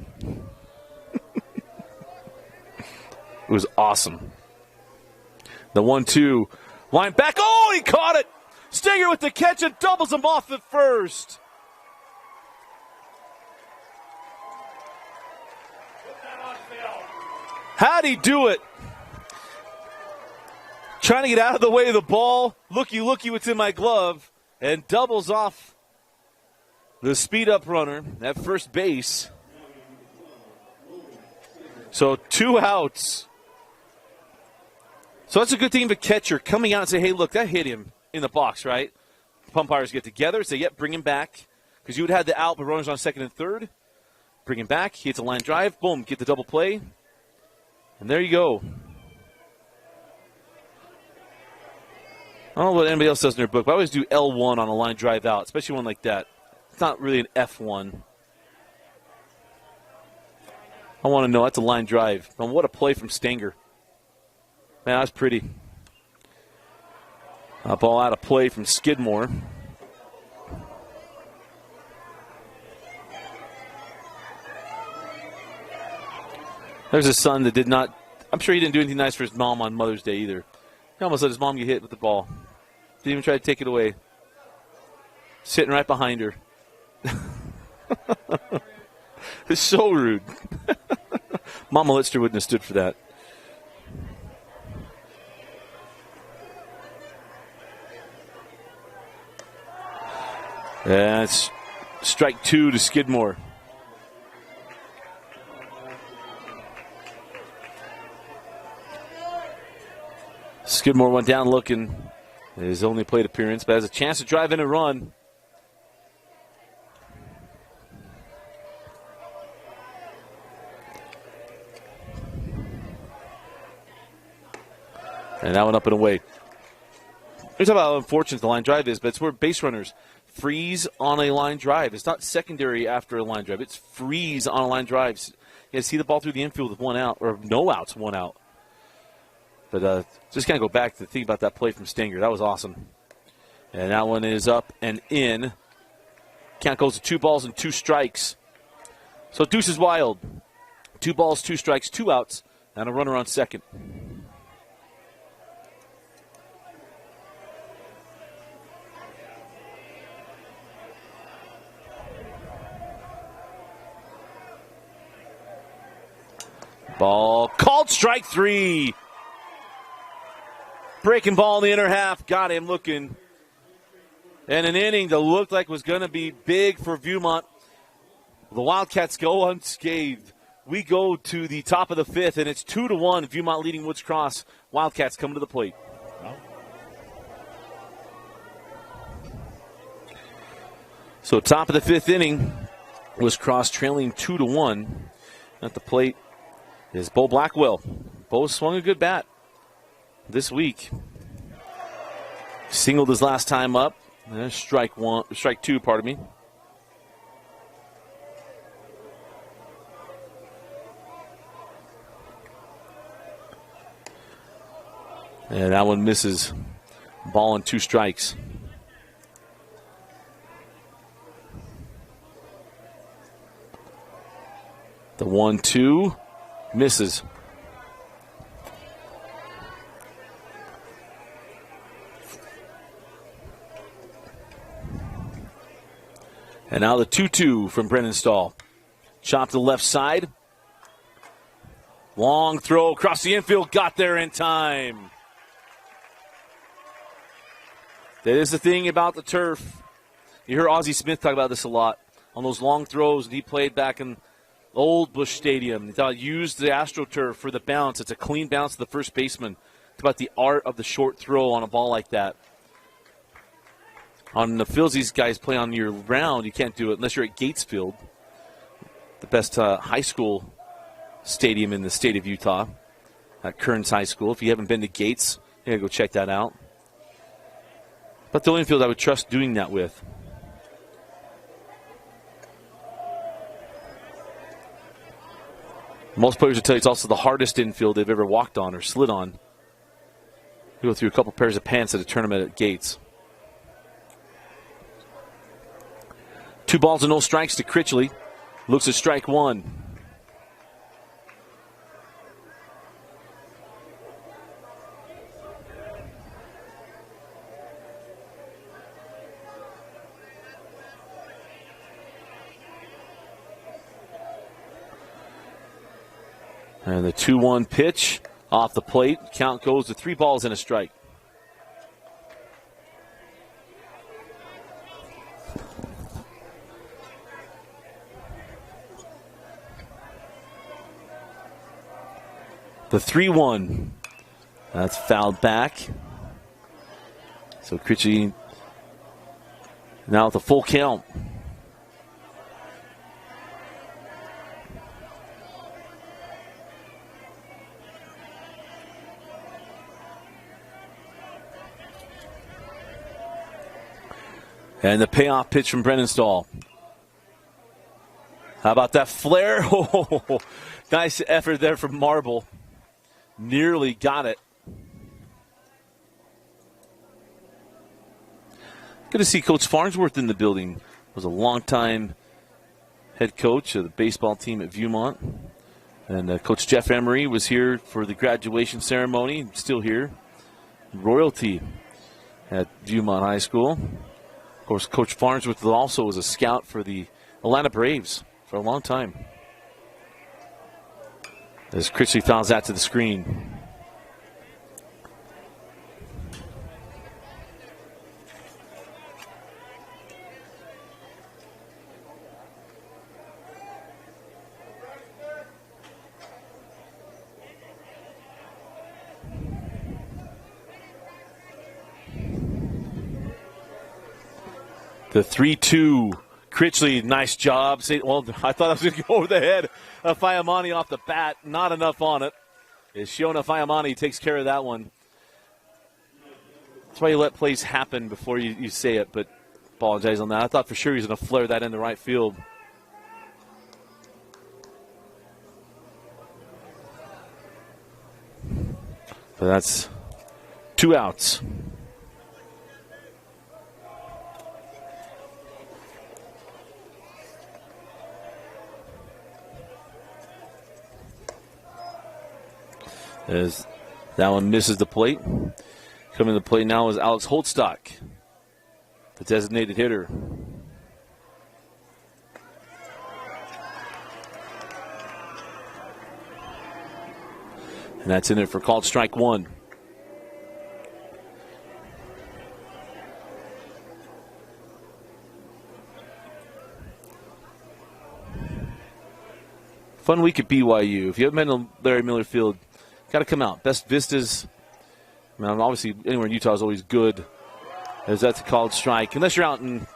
It was awesome. The 1-2 line back. Oh, he caught it. Stinger with the catch and doubles him off at first. How'd he do it? Trying to get out of the way of the ball. Looky, what's in my glove. And doubles off the speed-up runner at first base. So 2 outs. So that's a good thing of a catcher coming out and say, hey, look, that hit him in the box, right? Umpires get together, say, yep, bring him back. Because you would have the out, but runners on second and third. Bring him back. He hits a line drive. Boom, get the double play. And there you go. I don't know what anybody else does in their book, but I always do L1 on a line drive out, especially one like that. It's not really an F1. I want to know that's a line drive. And what a play from Stanger. Man, that's pretty. A ball out of play from Skidmore. There's a son that did not, I'm sure he didn't do anything nice for his mom on Mother's Day either. He almost let his mom get hit with the ball. Didn't even try to take it away. Sitting right behind her. It's so rude. Mama Litster wouldn't have stood for that. That's strike 2 to Skidmore. Skidmore went down looking. His only plate appearance, but has a chance to drive in a run. And that one up and away. Here's about how unfortunate the line drive is, but it's where base runners freeze on a line drive. It's not secondary after a line drive. It's freeze on a line drive. You see the ball through the infield with 1 out, or no outs, 1 out. But just kind of go back to think about that play from Stanger. That was awesome. And that one is up and in. Count goes to 2 balls and 2 strikes. So deuce is wild. 2 balls, 2 strikes, 2 outs And a runner on second. Ball called, strike 3. Breaking ball in the inner half, got him looking. And an inning that looked like was going to be big for Viewmont. The Wildcats go unscathed. We go to the top of the 5th, and it's 2-1. Viewmont leading Woods Cross. Wildcats come to the plate. So top of the 5th inning, Woods Cross trailing 2-1. At the plate is Bo Blackwell. Bo swung a good bat this week. Singled his last time up. Strike 2, pardon me. And that one misses. Ball and 2 strikes. The 1-2 misses. And now the 2-2 from Brennan Stahl. Chop to the left side. Long throw across the infield. Got there in time. That is the thing about the turf. You hear Ozzie Smith talk about this a lot. On those long throws that he played back in old Busch Stadium. He thought used the AstroTurf for the bounce. It's a clean bounce to the first baseman. It's about the art of the short throw on a ball like that. On the fields these guys play on year round, you can't do it unless you're at Gates Field, the best high school stadium in the state of Utah, at Kearns High School. If you haven't been to Gates, you gotta go check that out. But the only field I would trust doing that with. Most players will tell you it's also the hardest infield they've ever walked on or slid on. You go through a couple pairs of pants at a tournament at Gates. 2 balls and no strikes to Critchley. Looks at strike 1. And the 2-1 pitch off the plate. Count goes to 3 balls and a strike. The 3-1. That's fouled back. So Critchley now with a full count. And the payoff pitch from Brennan Stahl. How about that flare? Oh, nice effort there from Marble. Nearly got it. Good to see Coach Farnsworth in the building. Was a longtime head coach of the baseball team at Viewmont. And Coach Jeff Emery was here for the graduation ceremony. Still here. Royalty at Viewmont High School. Of course, Coach Farnsworth also was a scout for the Atlanta Braves for a long time. As Critchley fouls that to the screen. The 3-2. Critchley, nice job. Well, I thought I was going to go over the head of Fiamani off the bat. Not enough on it. As Shiona Fiamani takes care of that one. That's why you let plays happen before you say it, but apologize on that. I thought for sure he was going to flare that into right field. But that's 2 outs. As that one misses the plate. Coming to the plate now is Alex Holtstock, the designated hitter. And that's in there for called strike one. Fun week at BYU. If you haven't been to Larry Miller Field, got to come out. Best vistas. I mean, obviously, anywhere in Utah is always good. As that's a called strike. Unless you're out in, and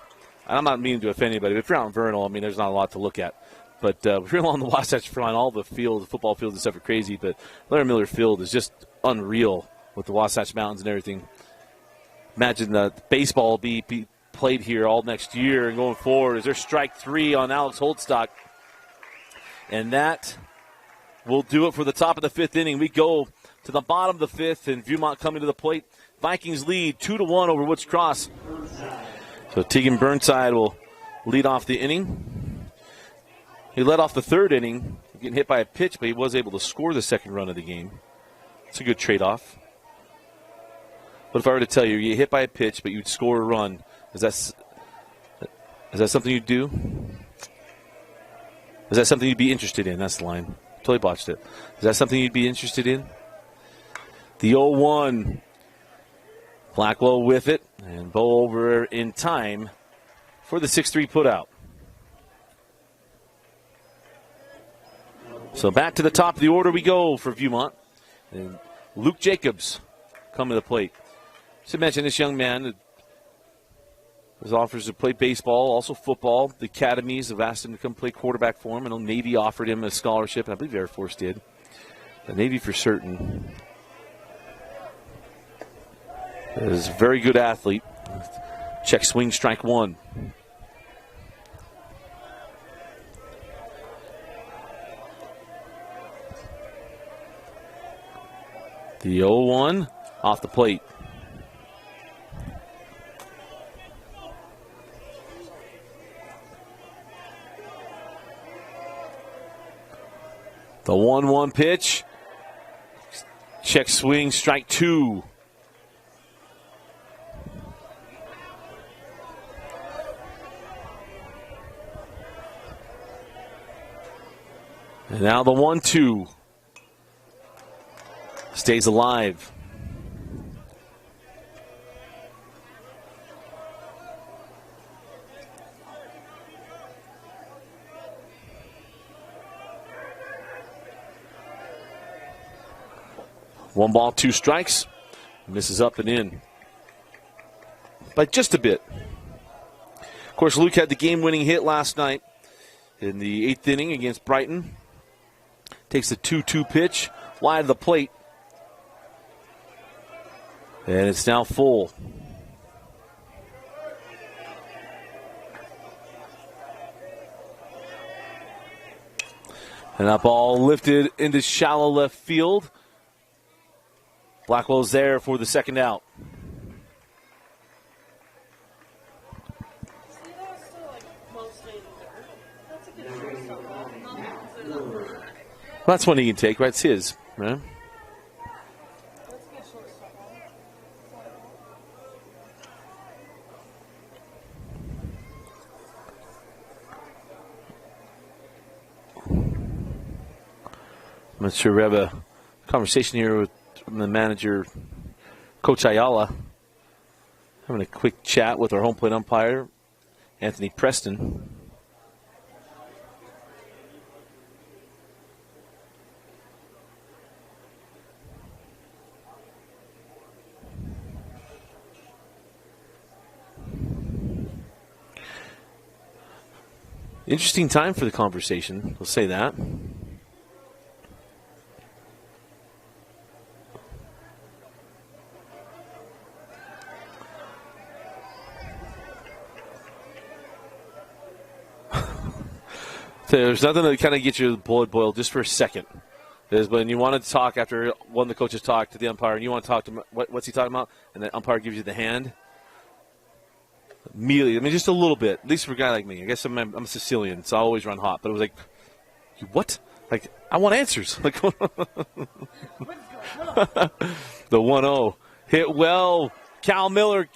I'm not meaning to offend anybody, but if you're out in Vernal, I mean, there's not a lot to look at. But if you're along the Wasatch Front, all the fields, the football fields and stuff are crazy. But Larry Miller Field is just unreal with the Wasatch Mountains and everything. Imagine the baseball will be played here all next year and going forward. Is there strike three on Alex Holtstock? And that will do it for the top of the fifth inning. We go to the bottom of the fifth, and Viewmont coming to the plate. Vikings lead 2-1 over Woods Cross. So Tegan Burnside will lead off the inning. He led off the third inning, getting hit by a pitch, but he was able to score the second run of the game. It's a good trade-off. But if I were to tell you, you get hit by a pitch, but you'd score a run, is that something you'd do? Is that something you'd be interested in? That's the line. Totally botched it. Is that something you'd be interested in? The 0-1. Blackwell with it, and Bo over in time for the 6-3 putout. So back to the top of the order we go for Viewmont. And Luke Jacobs coming to the plate. Should mention this young man has offers to play baseball, also football. The academies have asked him to come play quarterback for him. I know Navy offered him a scholarship, and I believe Air Force did. The Navy for certain. Is a very good athlete. Check swing, strike one. The 0-1 off the plate. The 1-1 pitch. Check swing, strike two. And now the 1-2 stays alive. One ball, two strikes. Misses up and in by just a bit. Of course, Luke had the game-winning hit last night in the eighth inning against Brighton. Takes the 2-2 pitch wide of the plate. And it's now full. And that ball lifted into shallow left field. Blackwell's there for the second out. That's one he can take, right? It's his, right? I'm not sure we have a conversation here with the manager, Coach Ayala. Having a quick chat with our home plate umpire, Anthony Preston. Interesting time for the conversation, we'll say that. There's nothing to kind of get your blood boiled just for a second. Is when you want to talk after one of the coaches talk to the umpire, and you want to talk to him, what's he talking about? And the umpire gives you the hand. Immediately, I mean, just a little bit. At least for a guy like me. I guess I'm a Sicilian, so I always run hot. But it was like, what? Like, I want answers. Like, the 1-0 hit well. Cal Miller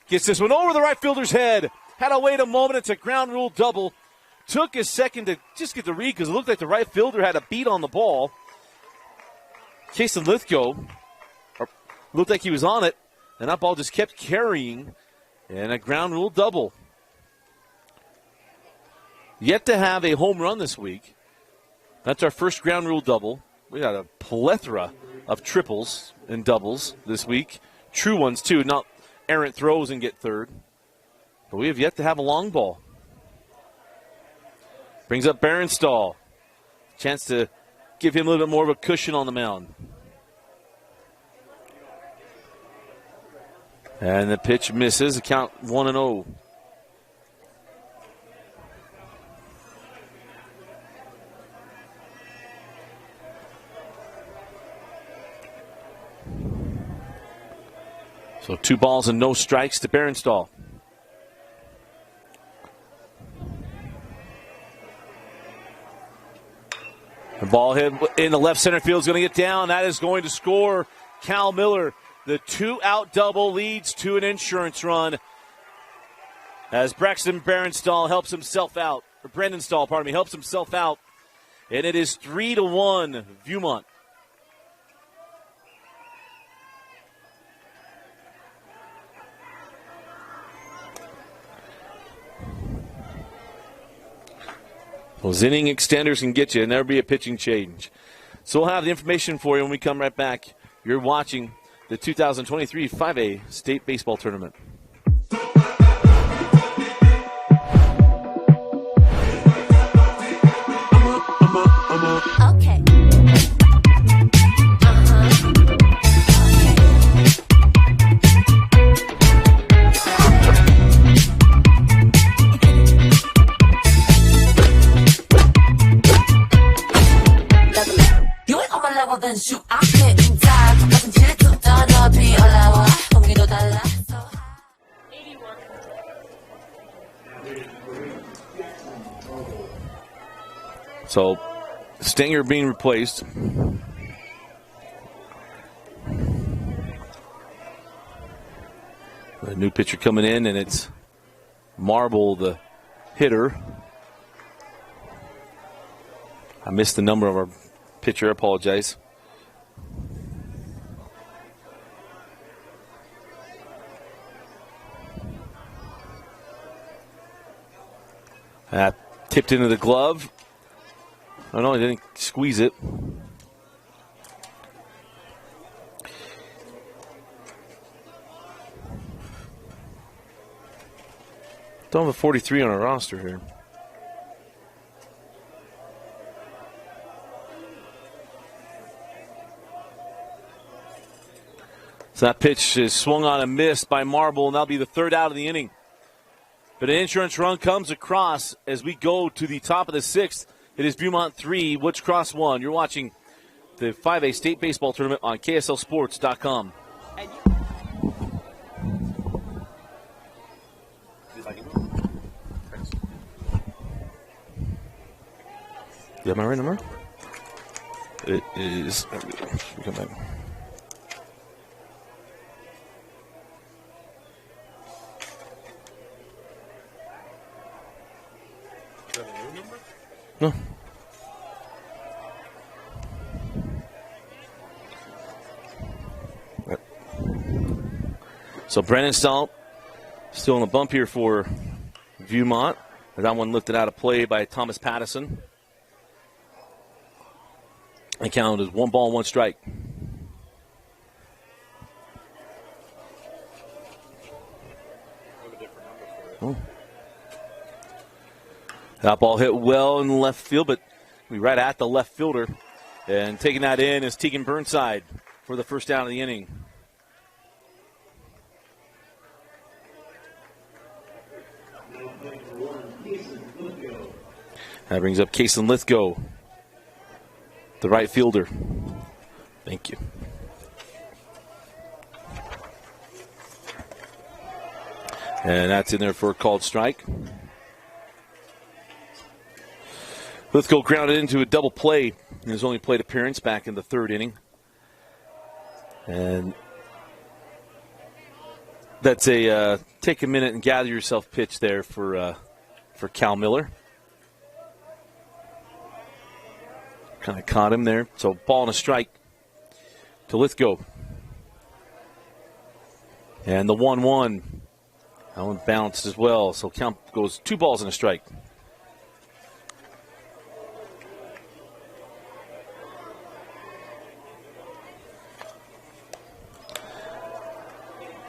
gets this one over the right fielder's head. Had to wait a moment. It's a ground rule double. Took a second to just get the read because it looked like the right fielder had a beat on the ball. Kason Lithgow looked like he was on it, and that ball just kept carrying, and a ground rule double. Yet to have a home run this week. That's our first ground rule double. We got a plethora of triples and doubles this week. True ones, too, not errant throws and get third. But we have yet to have a long ball. Brings up Berenstall. Chance to give him a little bit more of a cushion on the mound. And the pitch misses. Count 1-0. So 2 balls and no strikes to Berenstall. The ball hit in the left center field is going to get down. That is going to score Cal Miller. The 2-out double leads to an insurance run as Braxton Berenstall helps himself out. Or Brendan Stahl, pardon me, helps himself out. And it is 3-1 Viewmont. Those inning extenders can get you, and there'll be a pitching change. So we'll have the information for you when we come right back. You're watching the 2023 5A State Baseball Tournament. Okay. You ain't on my level, then shoot, I can't die. Nothing to do, don't be allowed. 공기도 달라. 81. So, Stinger being replaced. A new pitcher coming in, and it's Marble, the hitter. I missed the number of our pitcher. I apologize. Tipped into the glove. Oh, no, he didn't squeeze it. Don't have a 43 on our roster here. So that pitch is swung on and missed by Marble, and that'll be the 3rd out of the inning. But an insurance run comes across as we go to the top of the 6th. It is Viewmont 3, Woods Cross 1. You're watching the 5A State Baseball Tournament on KSLSports.com. You have my right number? It is. Come back. No. So Brennan Stahl still on the bump here for Viewmont. That one lifted out of play by Thomas Pattison. And counted as 1 ball, 1 strike. Oh. That ball hit well in the left field, but we right at the left fielder. And taking that in is Tegan Burnside for the 1st down of the inning. That brings up Kason Lithgow, the right fielder. Thank you. And that's in there for a called strike. Lithgow grounded into a double play in his only plate appearance back in the third inning. And that's a take a minute and gather yourself pitch there for Cal Miller. Kind of caught him there. So ball and a strike to Lithgow. And the 1-1. That one bounced as well. So count goes 2 balls and a strike.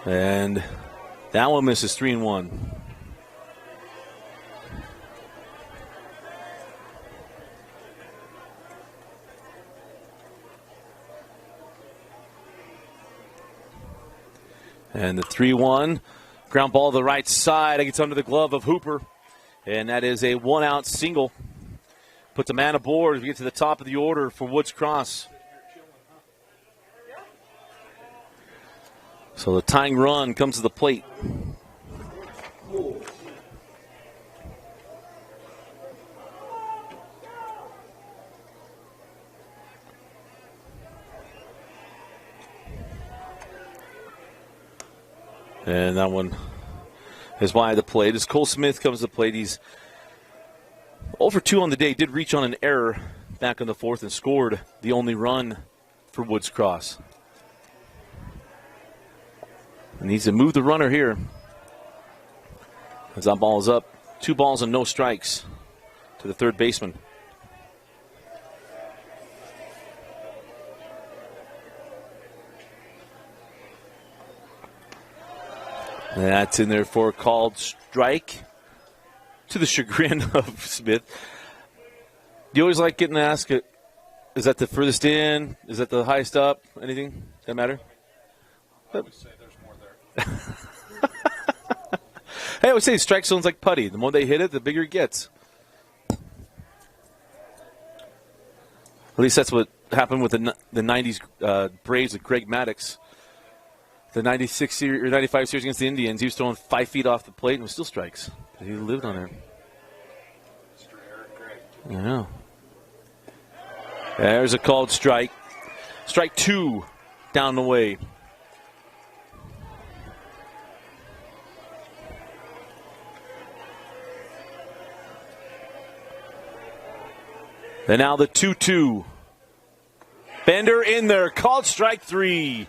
And that one misses 3-1. And the 3-1. Ground ball to the right side. It gets under the glove of Hooper. And that is a 1-out single. Put the man aboard as we get to the top of the order for Woods Cross. So the tying run comes to the plate. And that one is wide the plate. As Cole Smith comes to the plate, he's 0 for 2 on the day. Did reach on an error back in the fourth and scored the only run for Woods Cross. Needs to move the runner here. As that ball is up. 2 balls and no strikes to the third baseman. And that's in there for a called strike to the chagrin of Smith. You always like getting asked, is that the furthest in? Is that the highest up? Anything? Does that matter? I would say there's more there. Hey, I would say strike zone's like putty. The more they hit it, the bigger it gets. At least that's what happened with the 90s Braves with Greg Maddux. The 96 series, or 95 series against the Indians, he was throwing 5 feet off the plate and was still strikes. He lived on there. Mr. Eric Gray. Yeah. There's a called strike. Strike 2 down the way. And now the 2-2. Bender in there. Called strike 3.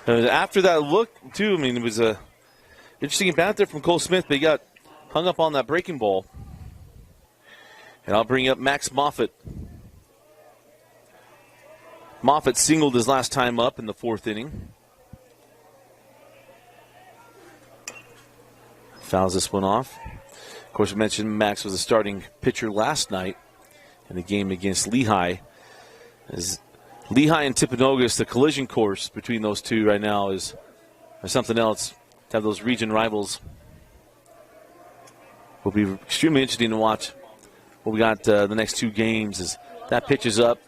After that look, too, I mean, it was a interesting bat there from Cole Smith, but he got hung up on that breaking ball. And I'll bring up Max Moffitt. Moffitt singled his last time up in the fourth inning. Fouls this one off. Of course, we mentioned Max was a starting pitcher last night in the game against Lehigh. As Lehigh and Timpanogos, the collision course between those two right now is something else. To have those region rivals will be extremely interesting to watch. What we got the next 2 games is that pitch is up.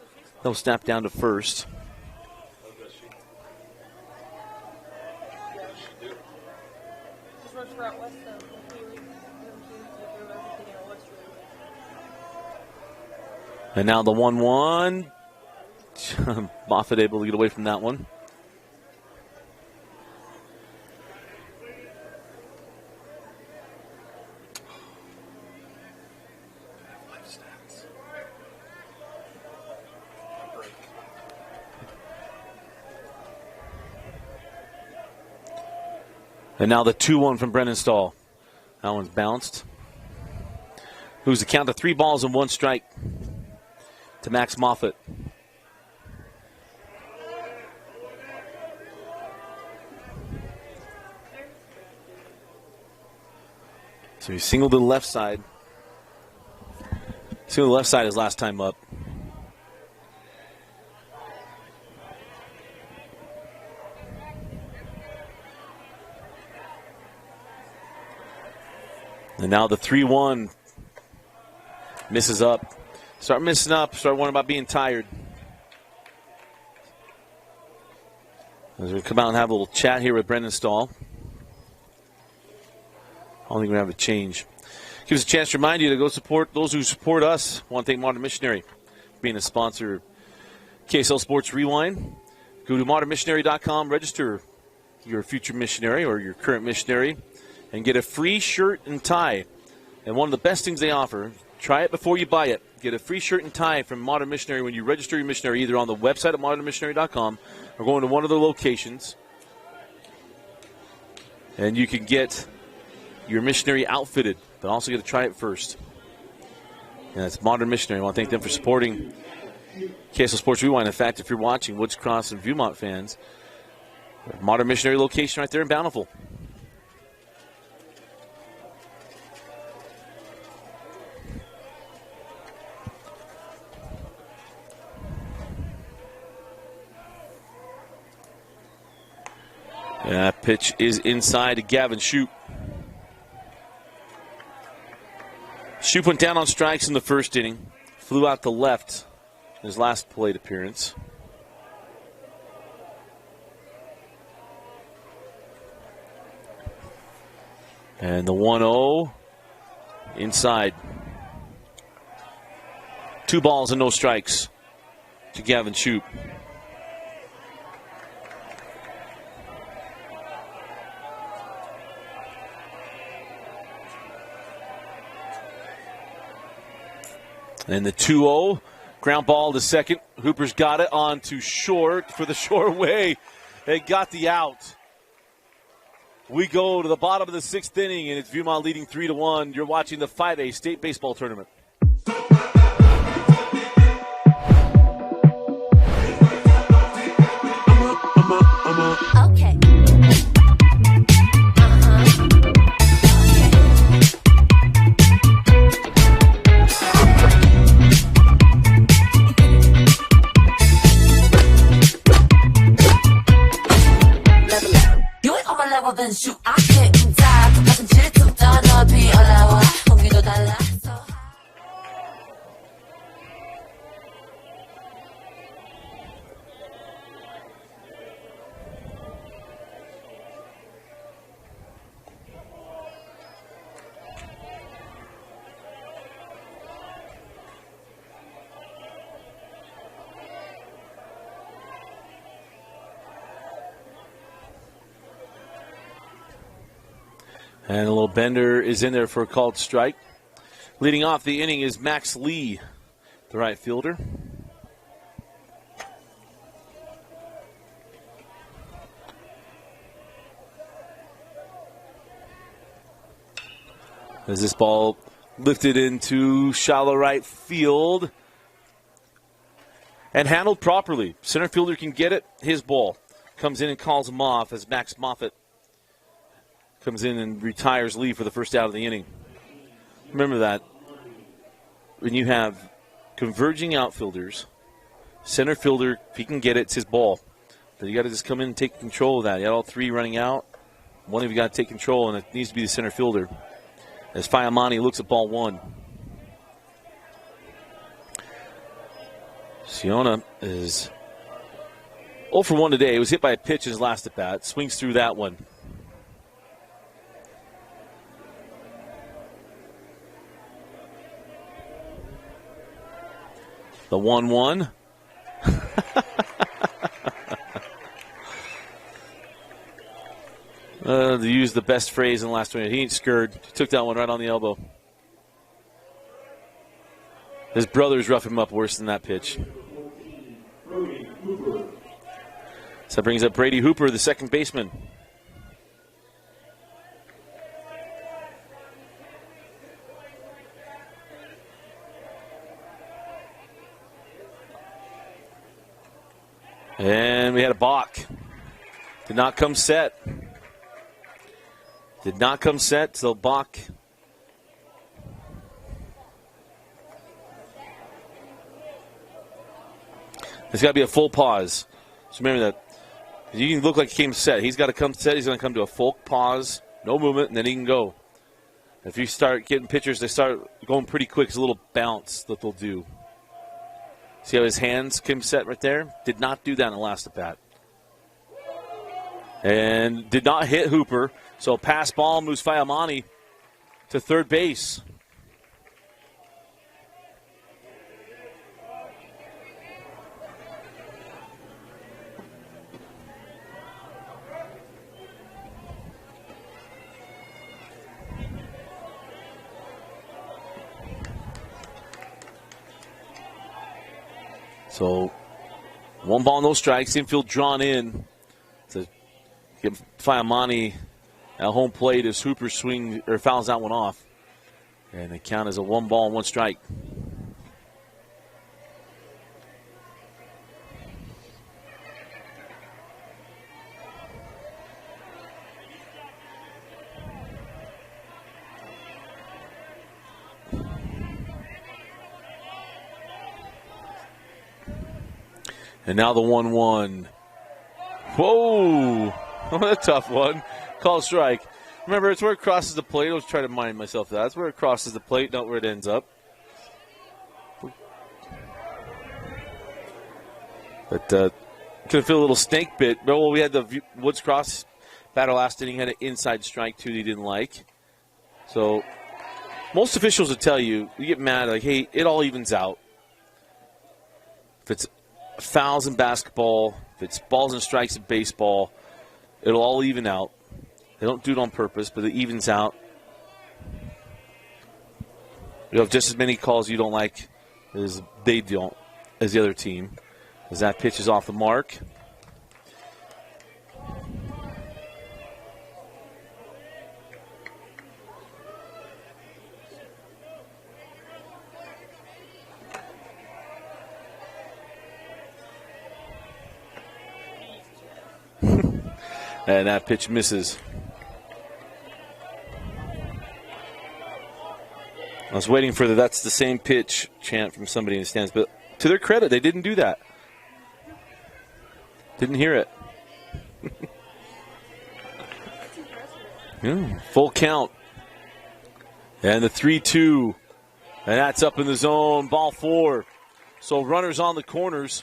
They'll snap down to first. And now the 1-1. Moffitt able to get away from that one. And now the 2-1 from Brennan Stahl. That one's bounced. Who's the count to 3 balls and 1 strike to Max Moffitt. So he singled to the left side. Singled to the left side his last time up. And now the 3-1 misses up. Start missing up. Start wondering about being tired. As we come out and have a little chat here with Brendan Stahl. I don't think we're going to have a change. Gives us a chance to remind you to go support those who support us. I want to thank Modern Missionary for being a sponsor of KSL Sports Rewind. Go to modernmissionary.com, register your future missionary or your current missionary, and get a free shirt and tie. And one of the best things they offer, try it before you buy it. Get a free shirt and tie from Modern Missionary when you register your missionary, either on the website at modernmissionary.com or going to one of their locations. And you can get your missionary outfitted, but also get to try it first. And that's Modern Missionary. I want to thank them for supporting KSL Sports Rewind. In fact, if you're watching, Woods Cross and Viewmont fans, Modern Missionary location right there in Bountiful. That pitch is inside to Gavin Shoup. Shoup went down on strikes in the first inning. Flew out to left in his last plate appearance. And the 1-0 inside. 2 balls and no strikes to Gavin Shoup. And the 2-0, ground ball to second. Hooper's got it on to short for the short way. They got the out. We go to the bottom of the 6th inning, and it's Viewmont leading 3-1. You're watching the 5A State Baseball Tournament. Okay. then shoot, I can't die. 가슴 질투다 너비 올라와 공기도 달라. So high. And a little bender is in there for a called strike. Leading off the inning is Max Lee, the right fielder. As this ball lifted into shallow right field and handled properly. Center fielder can get it. His ball comes in and calls him off as Max Moffitt comes in and retires Lee for the first out of the inning. Remember that when you have converging outfielders, center fielder, if he can get it, it's his ball. But you got to just come in and take control of that. You got all three running out. One of you got to take control, and it needs to be the center fielder. As Fiamani looks at ball one. Siona is 0 for 1 today. He was hit by a pitch in his last at bat. Swings through that one. The 1-1. To use the best phrase in the last 20 minutes, he ain't scared. He took that one right on the elbow. His brothers rough him up worse than that pitch. So that brings up Brady Hooper, the second baseman. And we had a balk. Did not come set. Did not come set, so balk. There's got to be a full pause. So remember that. You can look like he came set. He's got to come set. He's going to come to a full pause, no movement, and then he can go. If you start getting pitchers, they start going pretty quick. It's a little bounce that they'll do. See how his hands came set right there? Did not do that in the last at bat. And did not hit Hooper. So pass ball moves Fiamani to third base. So 1 ball, no strikes. Infield drawn in to get Fiamani at home plate as Hooper fouls that one off. And the count is a 1 ball, 1 strike. And now the 1-1. Whoa! What a tough one. Call strike. Remember, it's where it crosses the plate. I was trying to remind myself of that. That's where it crosses the plate, not where it ends up. But could feel a little snake bit. Well, we had the Woods Cross batter last inning, had an inside strike, too, that he didn't like. So most officials will tell you, you get mad, like, hey, it all evens out. If it's fouls in basketball, if it's balls and strikes in baseball, it'll all even out. They don't do it on purpose, but it evens out. You have just as many calls you don't like as they don't, as the other team. As that pitch is off the mark. And that pitch misses. I was waiting for that's the same pitch chant from somebody in the stands, but to their credit, they didn't do that. Didn't hear it. Full count. And the 3-2. And that's up in the zone. Ball 4. So runners on the corners.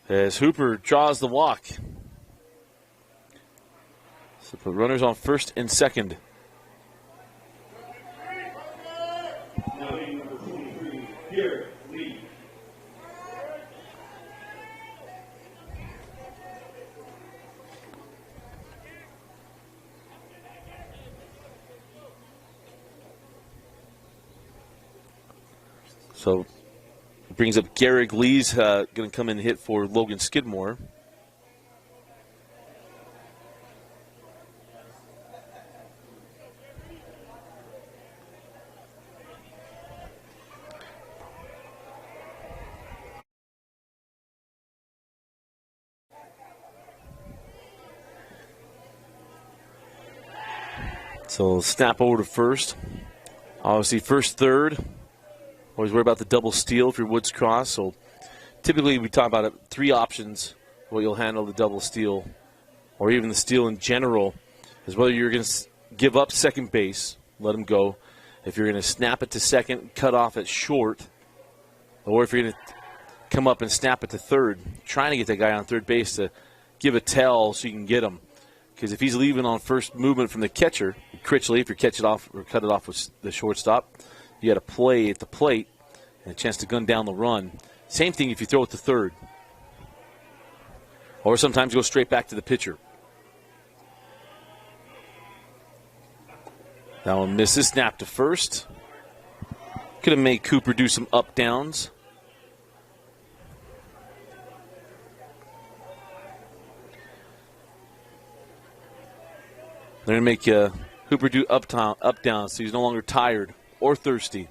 As Hooper draws the walk. So put runners on first and second. So it brings up Garrick Lee's going to come in and hit for Logan Skidmore. So snap over to first. Obviously first, third. Always worry about the double steal if you're Woods Cross. So typically we talk about it, 3 options what you'll handle the double steal or even the steal in general is whether you're going to give up second base, let him go. If you're going to snap it to second, cut off at short, or if you're going to come up and snap it to third, trying to get that guy on third base to give a tell so you can get him. Because if he's leaving on first movement from the catcher, Critchley, if you catch it off or cut it off with the shortstop, you got to play at the plate and a chance to gun down the run. Same thing if you throw it to third. Or sometimes go straight back to the pitcher. That one misses. Snap to first. Could have made Cooper do some up downs. They're going to make Hooper do up down so he's no longer tired or thirsty.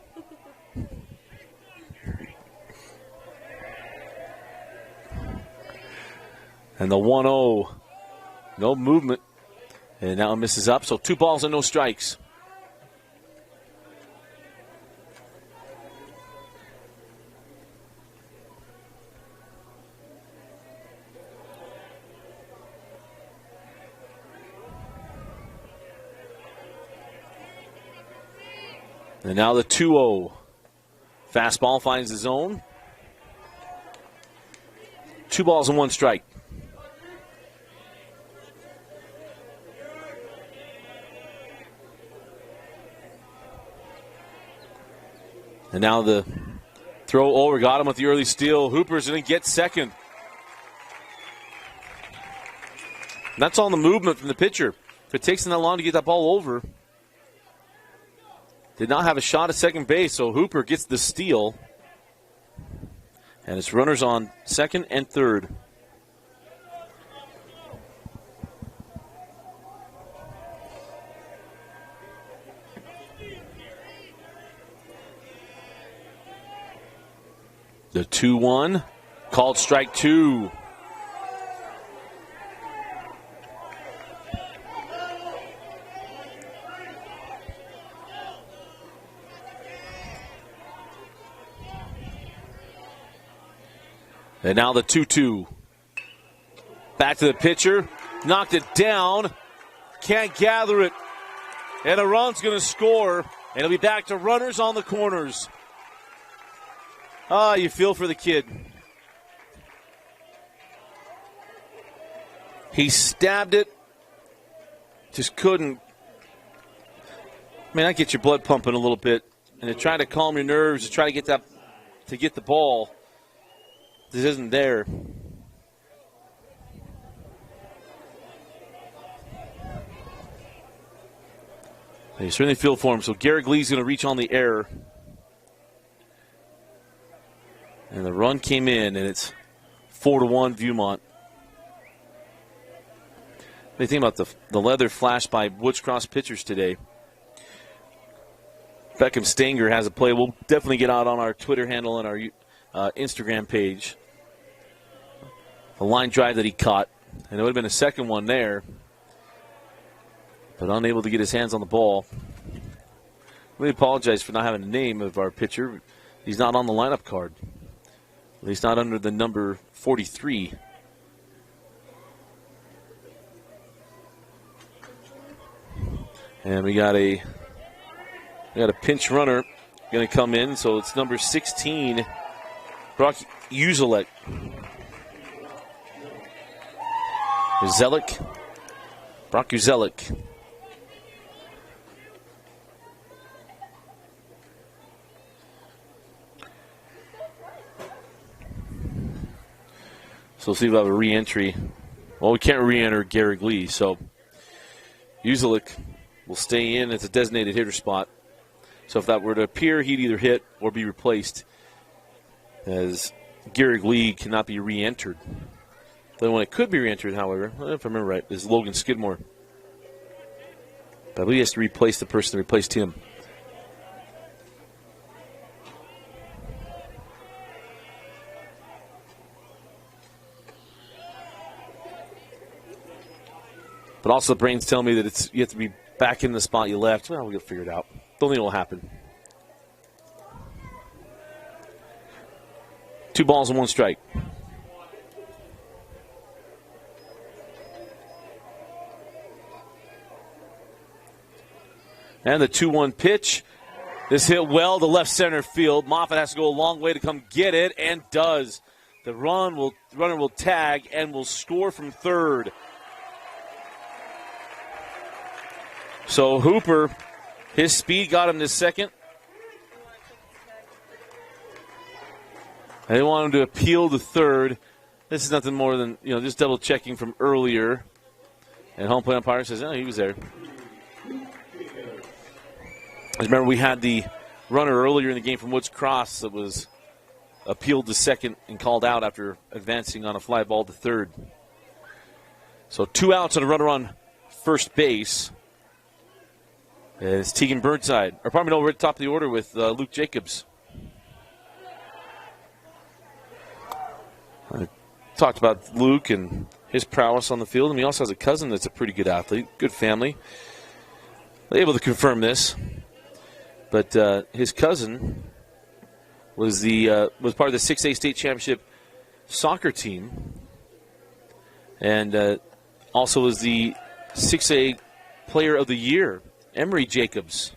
And the 1-0, no movement. And now it misses up, so 2 balls and no strikes. And now the 2-0. Fastball finds the zone. 2 balls and 1 strike. And now the throw over, got him with the early steal. Hooper's going to get second. And that's on the movement from the pitcher. If it takes him that long to get that ball over, did not have a shot at second base, so Hooper gets the steal. And it's runners on second and third. The 2-1, called strike two. And now the 2-2. Back to the pitcher. Knocked it down. Can't gather it. And a run's going to score. And it'll be back to runners on the corners. Ah, you feel for the kid. He stabbed it. Just couldn't. Man, that gets your blood pumping a little bit. And to try to calm your nerves, to try to get the ball. This isn't there. They certainly feel for him. So Garrett Lee's going to reach on the air. And the run came in, and it's 4-1 Viewmont. What do you think about the leather flash by Woods Cross pitchers today? Beckham Stanger has a play. We'll definitely get out on our Twitter handle and our Instagram page. A line drive that he caught, and it would have been a second one there, but unable to get his hands on the ball. We apologize for not having the name of our pitcher. He's not on the lineup card. At least not under the number 43. And we got a pinch runner going to come in, so it's number 16, Brock Uzelek. Brock Uzelek. So we'll see if we have a re-entry. Well, we can't re-enter Garrett Lee, so Uzelek will stay in. It's a designated hitter spot. So if that were to appear, he'd either hit or be replaced, as Garrett Lee cannot be re-entered. The only one that could be re-entered, however, if I remember right, is Logan Skidmore. But I believe he has to replace the person that replaced him. But also the brain's telling me that you have to be back in the spot you left. Well, we'll figure it out. Don't think it will happen. 2 balls and 1 strike. And the 2-1 pitch. This hit well to left center field. Moffitt has to go a long way to come get it, and does. The runner will tag and will score from third. So Hooper, his speed got him to second. They want him to appeal to third. This is nothing more than, just double checking from earlier. And home plate umpire says, he was there. Remember, we had the runner earlier in the game from Woods Cross that was appealed to second and called out after advancing on a fly ball to third. So 2 outs and a runner on first base. It's Tegan Burnside. We're at the top of the order with Luke Jacobs. I talked about Luke and his prowess on the field, and he also has a cousin that's a pretty good athlete, good family. Able to confirm this, but his cousin was part of the 6A state championship soccer team, and also was the 6A player of the year. Emery Jacobs.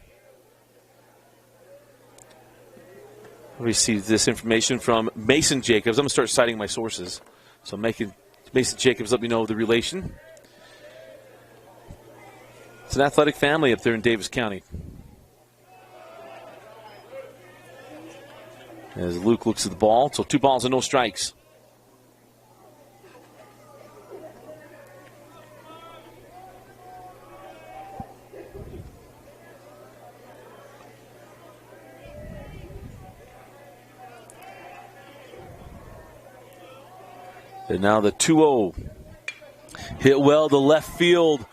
We received this information from Mason Jacobs. I'm going to start citing my sources. So Mason Jacobs, let me know the relation. It's an athletic family up there in Davis County. As Luke looks at the ball, so 2 balls and no strikes. And now the 2-0. Hit well to left field.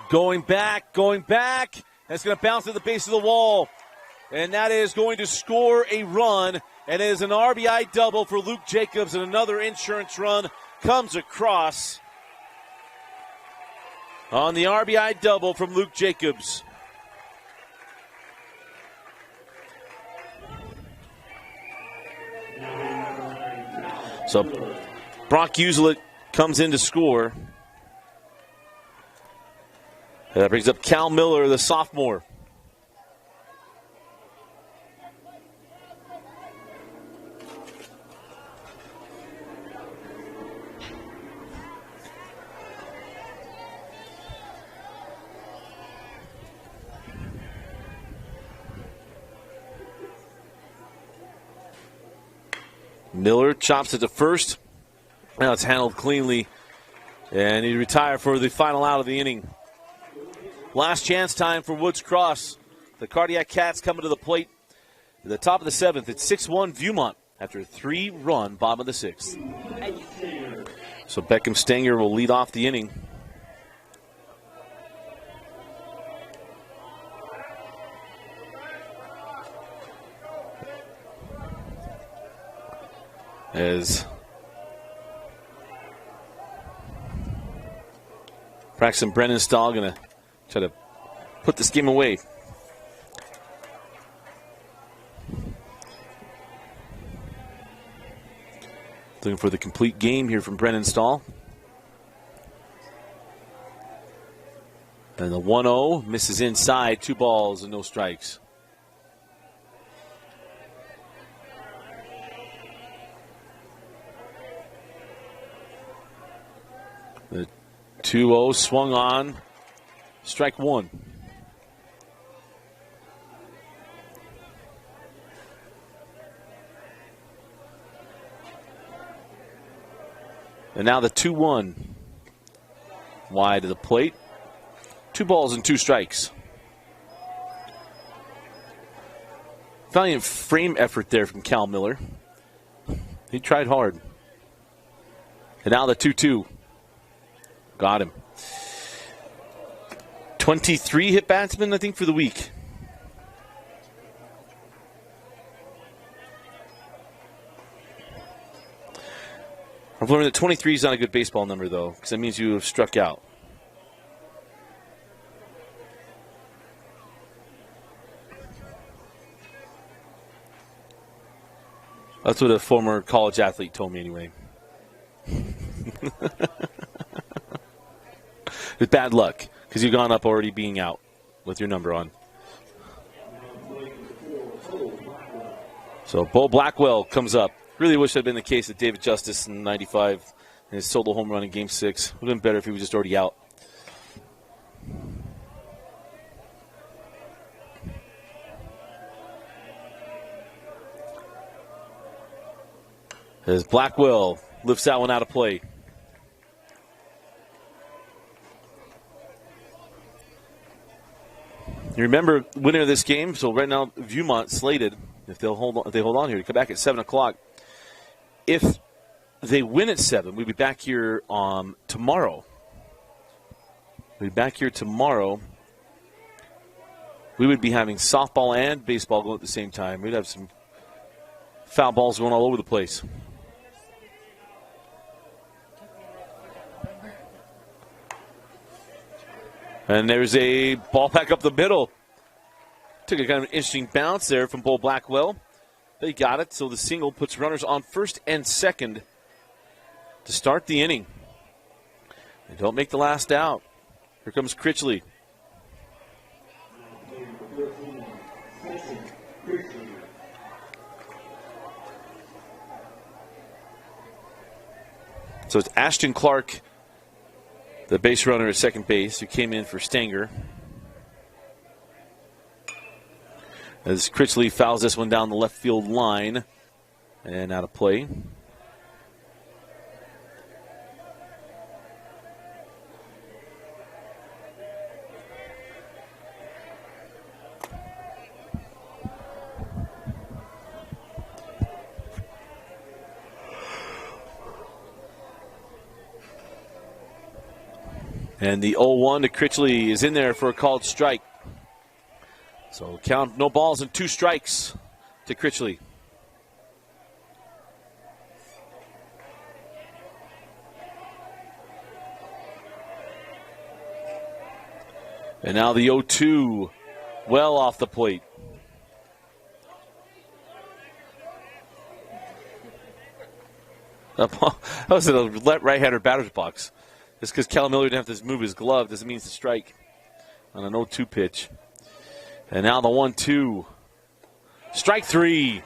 Going back. That's going to bounce to the base of the wall. And that is going to score a run. And it is an RBI double for Luke Jacobs. And another insurance run comes across on the RBI double from Luke Jacobs. So Brock Uselet comes in to score. That brings up Cal Miller, the sophomore. Miller chops it to first. Now it's handled cleanly. And he retired for the final out of the inning. Last chance time for Woods Cross. The Cardiac Cats coming to the plate at the top of the seventh. It's 6-1 Viewmont after a 3-run bottom of the sixth. So Beckham Stanger will lead off the inning. As Braxton Brennenstall going to try to put this game away. Looking for the complete game here from Brennenstall. And the 1-0 misses inside. 2 balls and no strikes. The 2-0 swung on. Strike 1. And now the 2-1. Wide of the plate. 2 balls and 2 strikes. Valiant frame effort there from Cal Miller. He tried hard. And now the 2-2. Got him. 23 hit batsmen, I think, for the week. I've learned that 23 is not a good baseball number, though, because that means you have struck out. That's what a former college athlete told me, anyway. It's bad luck, because you've gone up already being out with your number on. So Bo Blackwell comes up. Really wish that had been the case with David Justice in '95 and his solo home run in Game 6. Would have been better if he was just already out. As Blackwell lifts that one out of play. You remember winner of this game, so right now Viewmont slated, if they hold on here, to come back at 7 o'clock. If they win at 7, we'll be back here tomorrow. We'll be back here tomorrow. We would be having softball and baseball going at the same time. We'd have some foul balls going all over the place. And there's a ball back up the middle. Took a kind of an interesting bounce there from Bo Blackwell. They got it, so the single puts runners on first and second to start the inning. They don't make the last out. Here comes Critchley. So it's Ashton Clark, the base runner at second base, who came in for Stanger. As Critchley fouls this one down the left field line and out of play. And the 0-1 to Critchley is in there for a called strike. So count no balls and 2 strikes to Critchley. And now the 0-2 well off the plate. That was a right-hander batter's box. Just because Cal Miller didn't have to move his glove doesn't mean it's a strike on an 0-2 pitch. And now the 1-2. Strike 3.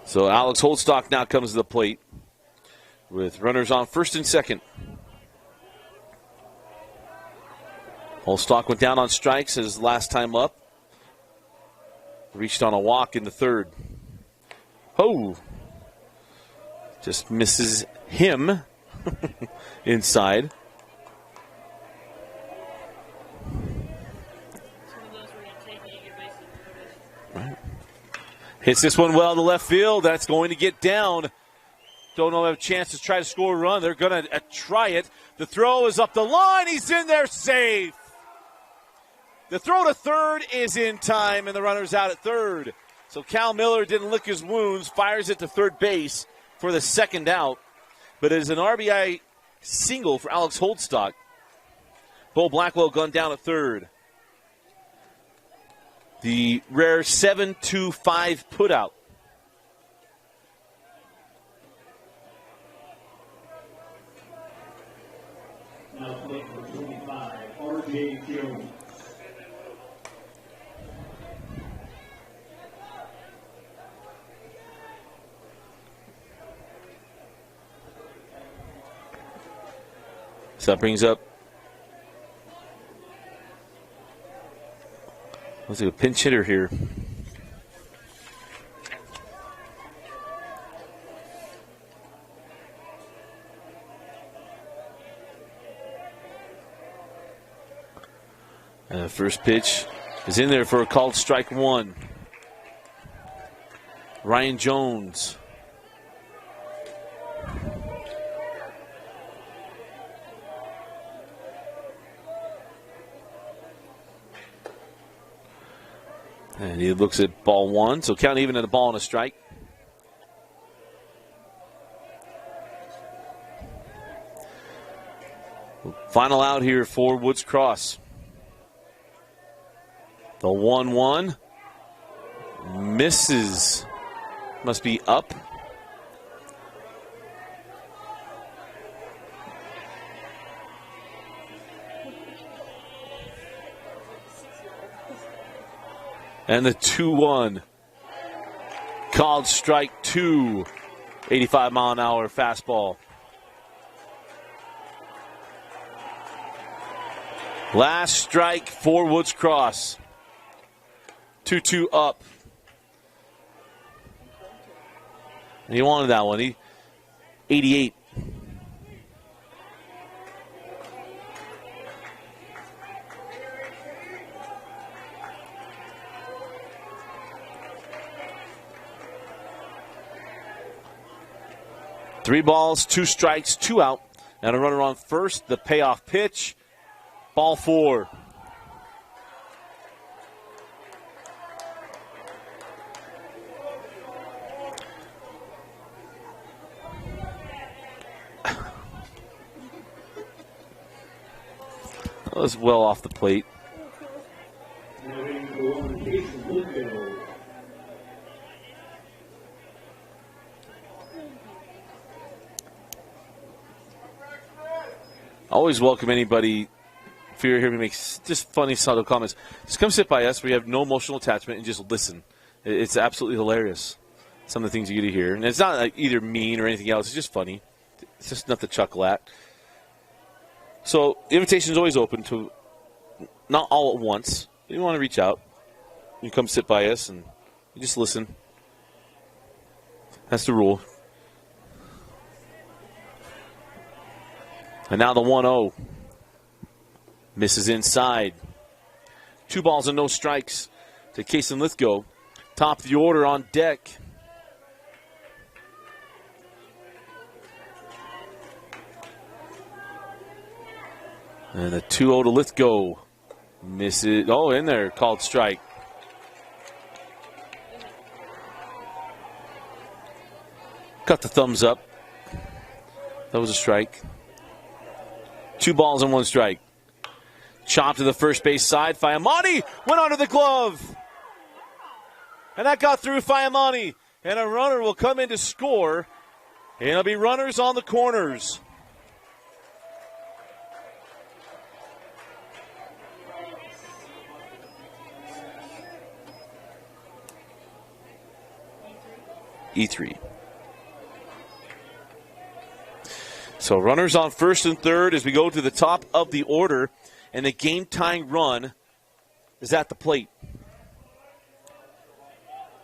So Alex Holdstock now comes to the plate with runners on first and second. Holdstock went down on strikes his last time up. Reached on a walk in the third. Oh! Just misses him inside. Right. Hits this one well to left field. That's going to get down. Don't know if they have a chance to try to score a run. They're going to try it. The throw is up the line. He's in there safe. The throw to third is in time, and the runner's out at third. So Cal Miller didn't lick his wounds, fires it to third base for the second out. But it is an RBI single for Alex Holdstock. Bo Blackwell gunned down at third. The rare 7-2-5 putout. Now playing for 25, R.J. Jones. So that brings up, let's see, a pinch hitter here. And the first pitch is in there for a called strike 1. Ryan Jones. And he looks at ball 1, so count even at a ball and a strike. Final out here for Woods Cross. The 1-1 misses. Must be up. And the 2-1 called strike 2, 85-mile-an-hour fastball. Last strike for Woods Cross. 2-2 up. And he wanted that one. 88. Three balls, 2 strikes, 2 out. And a runner on first. The payoff pitch. Ball 4. That was well off the plate. Always welcome anybody. If you're here to make just funny, subtle comments, just come sit by us. We have no emotional attachment and just listen. It's absolutely hilarious. Some of the things you get to hear. And it's not like either mean or anything else. It's just funny. It's just nothing to chuckle at. So the invitation is always open to, not all at once. If you want to reach out, you come sit by us and you just listen. That's the rule. And now the 1-0. Misses inside. 2 balls and no strikes to Case and Lithgow. Top of the order on deck. And a 2-0 to Lithgow. Misses. Oh, in there. Called strike. Got the thumbs up. That was a strike. 2 balls and 1 strike. Chop to the first base side. Fiamani went under the glove. And that got through Fiamani. And a runner will come in to score. And it'll be runners on the corners. E3. So runners on first and third as we go to the top of the order, and the game-tying run is at the plate.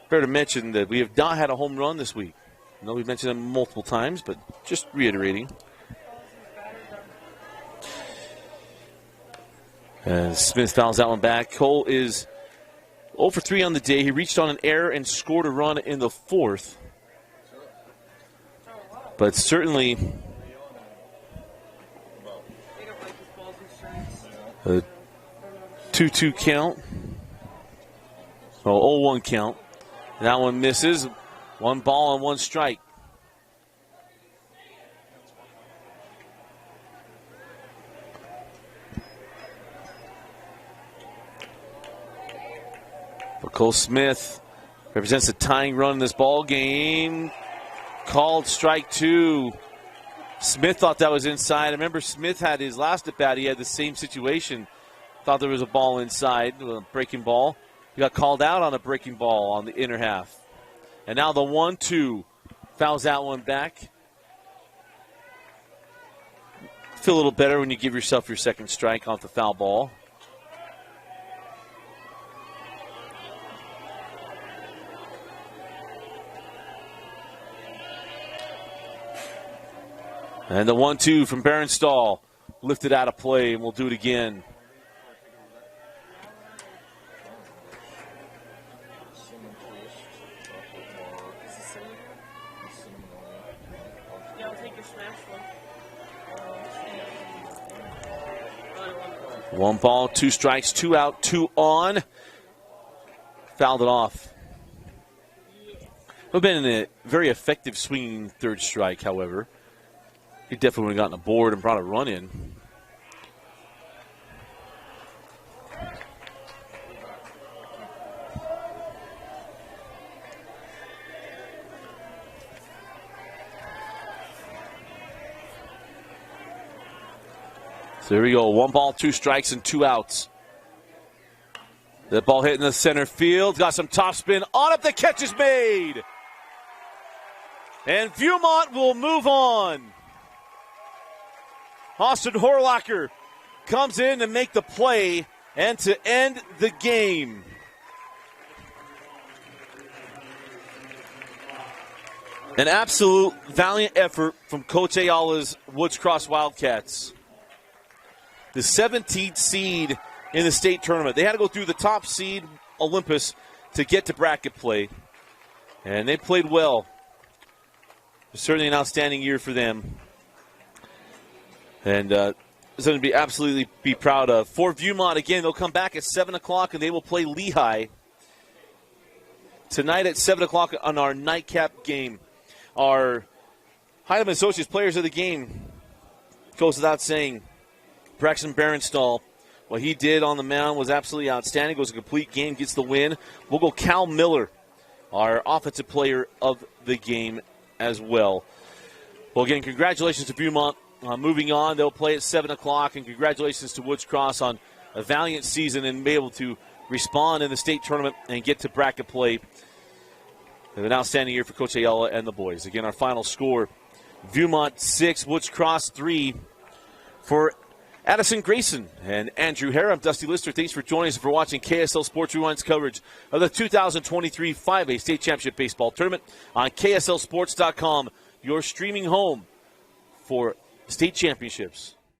Fair to mention that we have not had a home run this week. I know we've mentioned them multiple times, but just reiterating. Smith fouls that one back. Cole is 0 for 3 on the day. He reached on an error and scored a run in the 4th. But certainly a 2-2 count. Oh, 0-1 count. That one misses. 1 ball and 1 strike. But Cole Smith represents a tying run in this ball game. Called strike 2. Smith thought that was inside. I remember Smith had his last at bat. He had the same situation. Thought there was a ball inside, a breaking ball. He got called out on a breaking ball on the inner half. And now the 1-2 fouls that one back. Feel a little better when you give yourself your second strike off the foul ball. And the 1-2 from Berenstall lifted out of play, and we'll do it again. One ball, 2 strikes, 2 out, 2 on. Fouled it off. Would have been a very effective swinging third strike, however. He definitely would have gotten a board and brought a run in. So here we go. 1 ball, 2 strikes, and 2 outs. That ball hit in the center field. Got some topspin on it. The catch is made. And Viewmont will move on. Austin Horlacher comes in to make the play and to end the game. An absolute valiant effort from Coach Ayala's Woods Cross Wildcats. The 17th seed in the state tournament. They had to go through the top seed, Olympus, to get to bracket play. And they played well. Certainly an outstanding year for them. And something to be absolutely be proud of. For Viewmont, again, they'll come back at 7 o'clock, and they will play Lehigh tonight at 7 o'clock on our nightcap game. Our Heidemann Associates players of the game goes without saying. Braxton Berenstall, what he did on the mound was absolutely outstanding. Goes a complete game, gets the win. We'll go Cal Miller, our offensive player of the game as well. Well, again, congratulations to Viewmont. Moving on, they'll play at 7 o'clock, and congratulations to Woods Cross on a valiant season and be able to respond in the state tournament and get to bracket play. An outstanding year for Coach Ayala and the boys. Again, our final score, Viewmont 6, Woods Cross 3. For Addison Grayson and Andrew Hare, I'm Dusty Lister. Thanks for joining us and for watching KSL Sports Rewind's coverage of the 2023 5A State Championship Baseball Tournament on KSLSports.com, your streaming home for state championships.